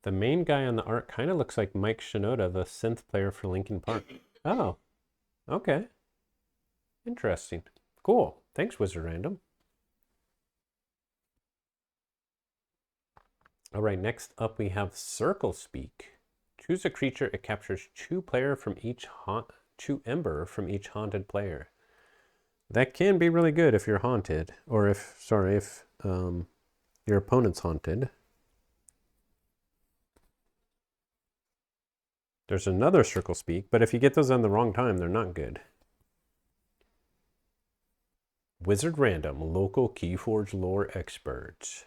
The main guy on the art kind of looks like Mike Shinoda, the synth player for Linkin Park. Oh, okay. Interesting. Cool. Thanks, Wizard Random. All right, next up we have Circle Speak. Choose a creature. It captures 2 ember from each haunted player. That can be really good if you're haunted, or if your opponent's haunted. There's another Circle Speak, but if you get those on the wrong time, they're not good. Wizard Random, local Keyforge lore experts.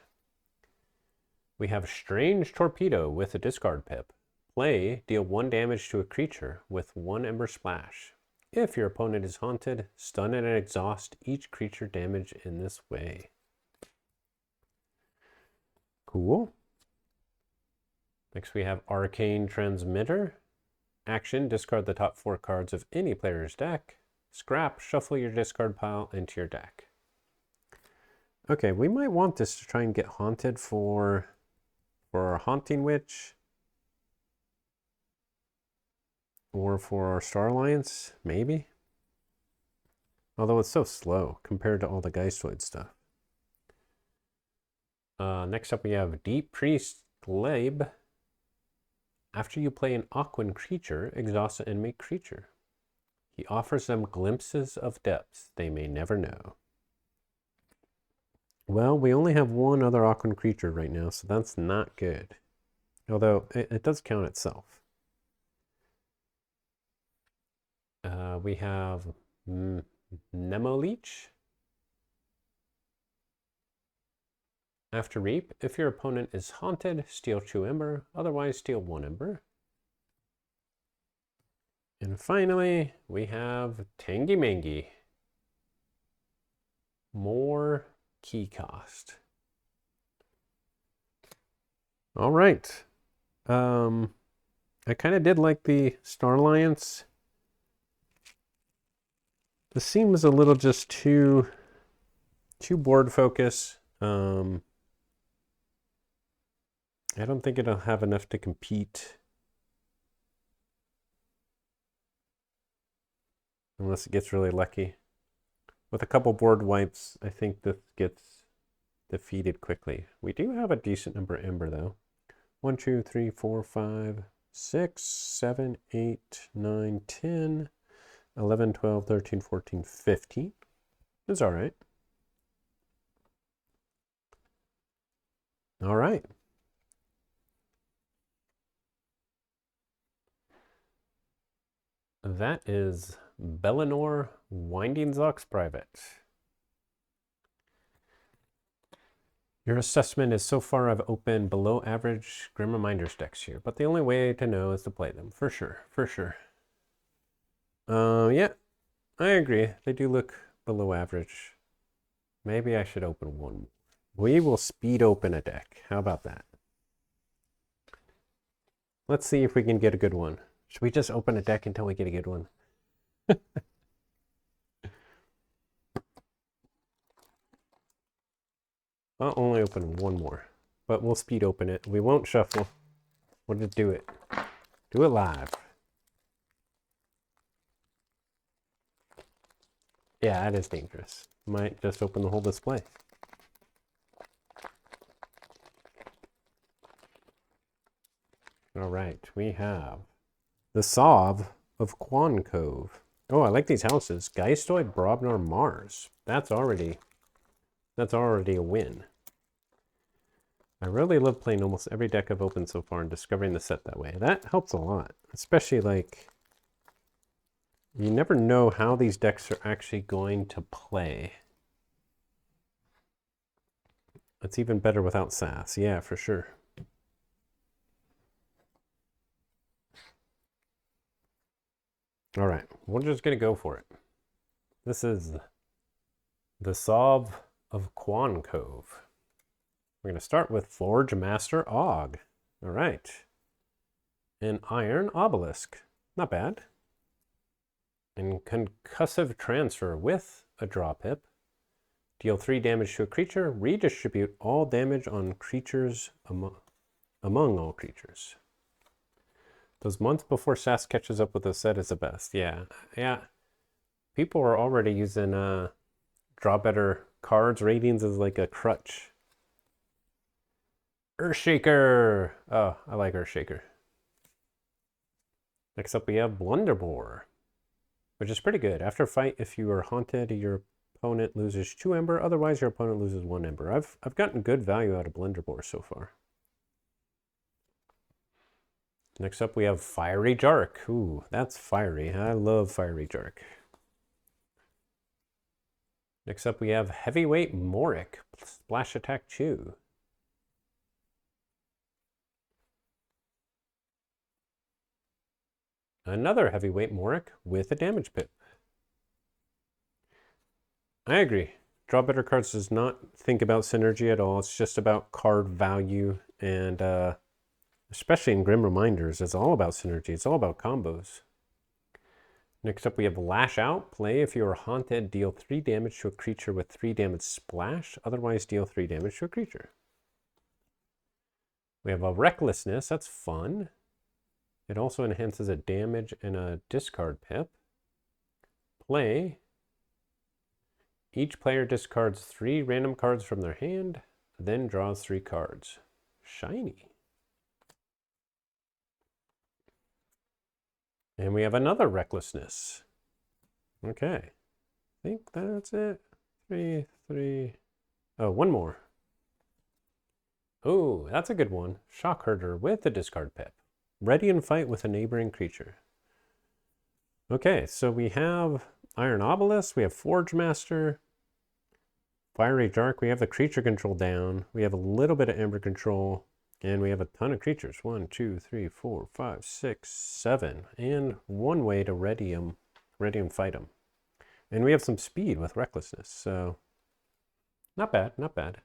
We have Strange Torpedo with a discard pip. Play, deal 1 damage to a creature with 1 Ember Splash. If your opponent is haunted, stun and exhaust each creature damage in this way. Cool. Next we have Arcane Transmitter. Action, discard the top 4 cards of any player's deck. Scrap, shuffle your discard pile into your deck. Okay, we might want this to try and get haunted for our Haunting Witch. Or for our Star Alliance, maybe. Although it's so slow compared to all the Geistoid stuff. Next up we have Deep Priest Glaive. After you play an Aquan creature, exhaust an enemy creature. He offers them glimpses of depths they may never know. Well, we only have 1 other Aquan creature right now, so that's not good. Although, it does count itself. We have Nemo Leech. After Reap, if your opponent is haunted, steal 2 Ember, otherwise steal 1 Ember. And finally, we have Tangy Mangy. More key cost. All right. I kind of did like the Star Alliance. This seems a little just too board focus. I don't think it'll have enough to compete. Unless it gets really lucky. With a couple board wipes, I think this gets defeated quickly. We do have a decent number of Ember, though. 1, 2, 3, 4, 5, 6, 7, 8, 9, 10, 11, 12, 13, 14, 15. It's all right. All right. That is Bellinor Winding Zox Private. Your assessment is so far I've opened below average Grim Reminders decks here, but the only way to know is to play them, for sure, for sure. Yeah, I agree. They do look below average. Maybe I should open one. We will speed open a deck. How about that? Let's see if we can get a good one. Should we just open a deck until we get a good one? I'll only open one more, but we'll speed open it. We won't shuffle. We'll just do it. Do it live. Yeah, that is dangerous. Might just open the whole display. All right, we have the Sov of Quan Cove. Oh, I like these houses. Geistoid, Brobnar, Mars. That's already a win. I really love playing almost every deck I've opened so far and discovering the set that way. That helps a lot, especially like you never know how these decks are actually going to play. It's even better without sass. Yeah, for sure. All right, we're just going to go for it. This is the Sov of Quan Cove. We're going to start with Forge Master Og. All right. An Iron Obelisk. Not bad. And Concussive Transfer with a draw pip. Deal 3 damage to a creature. Redistribute all damage on creatures among all creatures. Those months before Sass catches up with the set is the best. Yeah. People are already using draw better cards ratings as like a crutch. Earthshaker. Oh, I like Earthshaker. Next up we have Blunderbore, which is pretty good. After a fight, if you are haunted, your opponent loses 2 Ember. Otherwise, your opponent loses 1 Ember. I've gotten good value out of Blunderbore so far. Next up we have Fiery Jark. Ooh, that's fiery. I love Fiery Jark. Next up we have Heavyweight Moric. Splash Attack Chew. Another Heavyweight Moric with a damage pip. I agree. Draw better cards does not think about synergy at all. It's just about card value, and especially in Grim Reminders, it's all about synergy. It's all about combos. Next up we have Lash Out. Play if you are haunted, deal 3 damage to a creature with 3 damage splash. Otherwise, deal 3 damage to a creature. We have a Recklessness. That's fun. It also enhances a damage and a discard pip. Play. Each player discards 3 random cards from their hand, then draws 3 cards. Shiny. And we have another Recklessness. Okay. I think that's it. 3. Oh, one more. Oh, that's a good one. Shock Herder with a discard pip. Ready and fight with a neighboring creature. Okay, so we have Iron Obelisk, we have Forge Master, Fiery Jark, we have the creature control down, we have a little bit of Ember control, and we have a ton of creatures. 1, 2, 3, 4, 5, 6, 7, and one way to ready and fight them. And we have some speed with Recklessness, so not bad, not bad.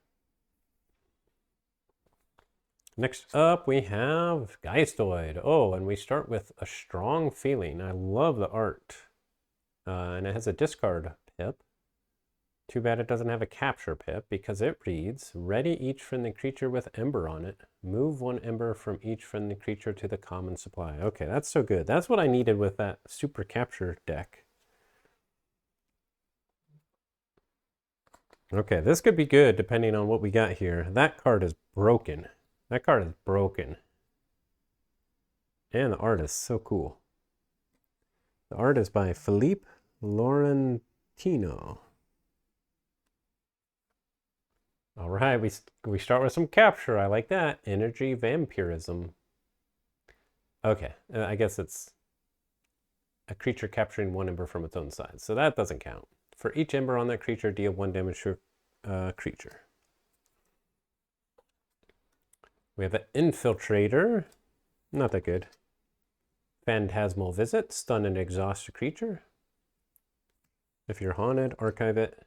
Next up, we have Geistoid. Oh, and we start with A Strong Feeling. I love the art. And it has a discard pip. Too bad it doesn't have a capture pip, because it reads, ready each friendly creature with Ember on it. Move 1 Ember from each friendly creature to the common supply. Okay, that's so good. That's what I needed with that super capture deck. Okay, this could be good depending on what we got here. That card is broken. That card is broken. And the art is so cool. The art is by Philippe Laurentino. All right, we start with some capture. I like that. Energy vampirism. Okay, I guess it's a creature capturing 1 ember from its own side. So that doesn't count. For each ember on that creature, deal 1 damage to a creature. We have an Infiltrator. Not that good. Phantasmal Visit. Stun and exhaust a creature. If you're haunted, archive it.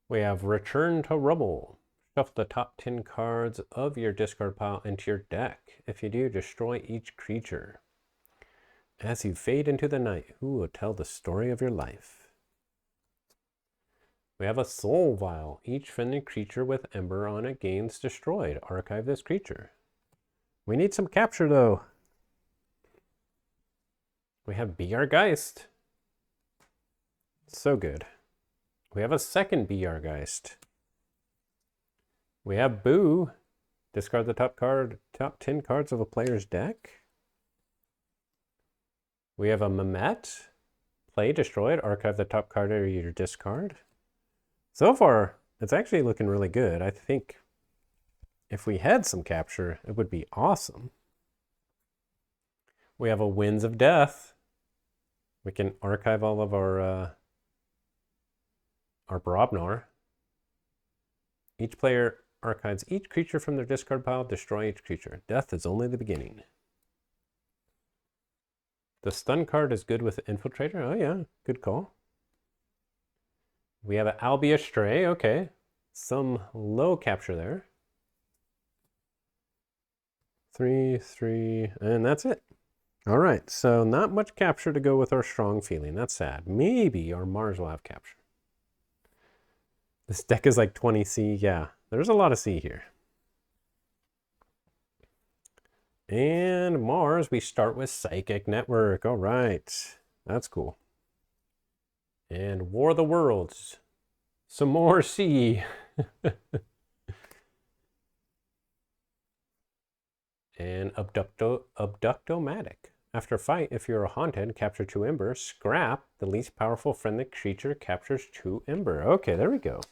We have Return to Rubble. Shuffle the top 10 cards of your discard pile into your deck. If you do, destroy each creature. As you fade into the night, who will tell the story of your life? We have a Soul Vial. Each friendly creature with Ember on it gains destroyed. Archive this creature. We need some capture though. We have BR Geist. So good. We have a second BR Geist. We have Boo. Discard the top 10 cards of a player's deck. We have a Mamet. Play destroyed. Archive the top card of your discard. So far, it's actually looking really good. I think if we had some capture, it would be awesome. We have a Winds of Death. We can archive all of our Brobnar. Each player archives each creature from their discard pile. Destroy each creature. Death is only the beginning. The stun card is good with Infiltrator. Oh yeah, good call. We have an Albia Stray. Okay, some low capture there. 3, 3, and that's it. All right, so not much capture to go with our strong feeling. That's sad. Maybe our Mars will have capture. This deck is like 20 C. Yeah, there's a lot of C here. And Mars, we start with Psychic Network. All right, that's cool. And War of the Worlds. Some more C. And Abductomatic. After fight, if you're haunted, capture 2 ember. Scrap, the least powerful friendly creature captures 2 ember. Okay, there we go.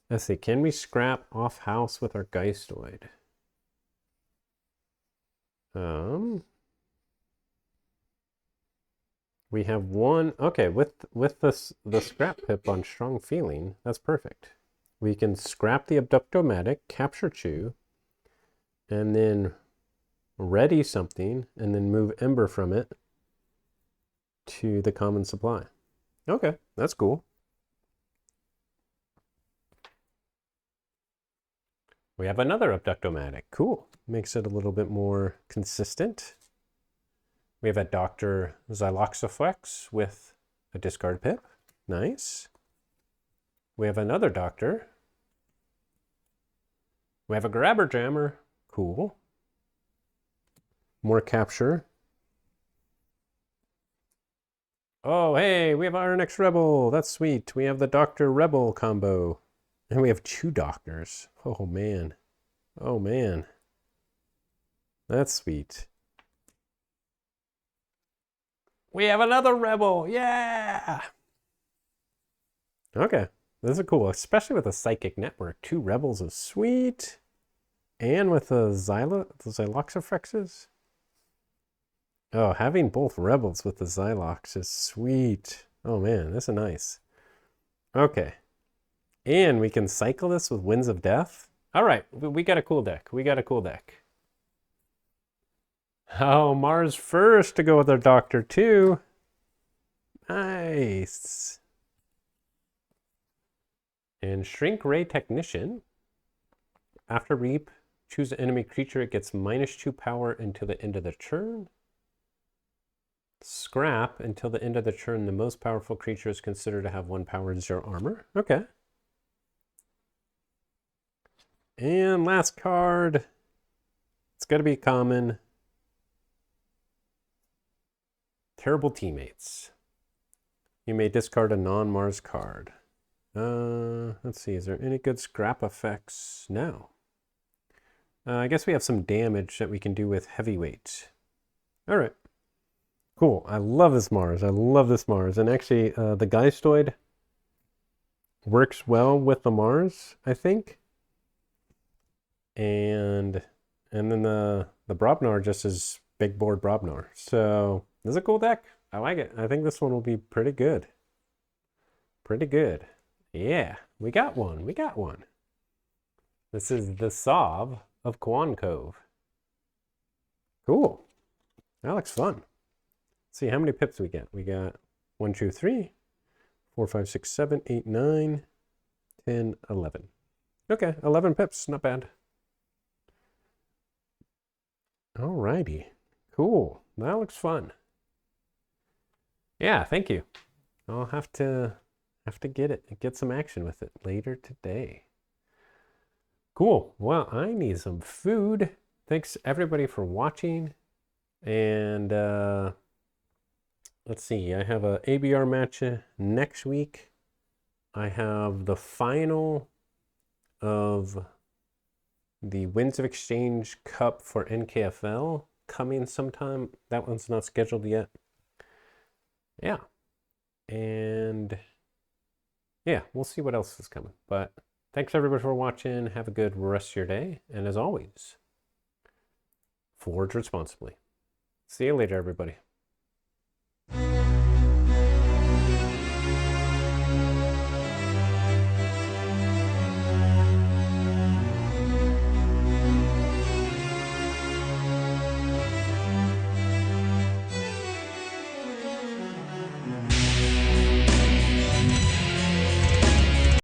Let's see, can we scrap off house with our Geistoid? We have 1, okay, with the scrap pip on strong feeling, that's perfect. We can scrap the Abductomatic, capture 2, and then ready something, and then move ember from it to the common supply. Okay, that's cool. We have another Abductomatic. Cool. Makes it a little bit more consistent. We have a Dr. Xyloxiflex with a discard pip. Nice. We have another Doctor. We have a Grabber Jammer. Cool. More capture. Oh, hey, we have our next Rebel. That's sweet. We have the Doctor Rebel combo. And we have 2 Doctors. Oh, man. Oh, man. That's sweet. We have another Rebel. Yeah. Okay. This is cool, especially with a Psychic Network. 2 Rebels is sweet. And with the Xyloxiflexes. Oh, having both Rebels with the Xylox is sweet. Oh man, this is nice. Okay. And we can cycle this with Winds of Death. All right, we got a cool deck. We got a cool deck. Oh, Mars first to go with our Doctor too. Nice. And Shrink Ray Technician. After Reap, choose an enemy creature. It gets -2 power until the end of the turn. Scrap, until the end of the turn, the most powerful creature is considered to have 1 power and 0 armor. Okay. And last card. It's got to be common. Terrible Teammates. You may discard a non-Mars card. Let's see, is there any good scrap effects? No. I guess we have some damage that we can do with Heavyweight. All right. Cool. I love this Mars. I love this Mars. And actually, the Geistoid works well with the Mars, I think. And then the Brobnar just is big board Brobnar. So this is a cool deck. I like it. I think this one will be pretty good. Pretty good. Yeah, we got one. We got one. This is the Sov of Quan Cove. Cool. That looks fun. Let's see how many pips we get. We got 1, 2, 3, 4, 5, 6, 7, 8, 9, 10, 11. Okay, 11 pips. Not bad. Alrighty. Cool. That looks fun. Yeah, thank you. I'll have to get some action with it later today. Cool. Well, I need some food. Thanks everybody for watching. And let's see. I have a ABR match next week. I have the final of the Winds of Exchange Cup for NKFL coming sometime. That one's not scheduled yet. Yeah. And yeah, we'll see what else is coming. But thanks everybody for watching. Have a good rest of your day. And as always, forge responsibly. See you later, everybody.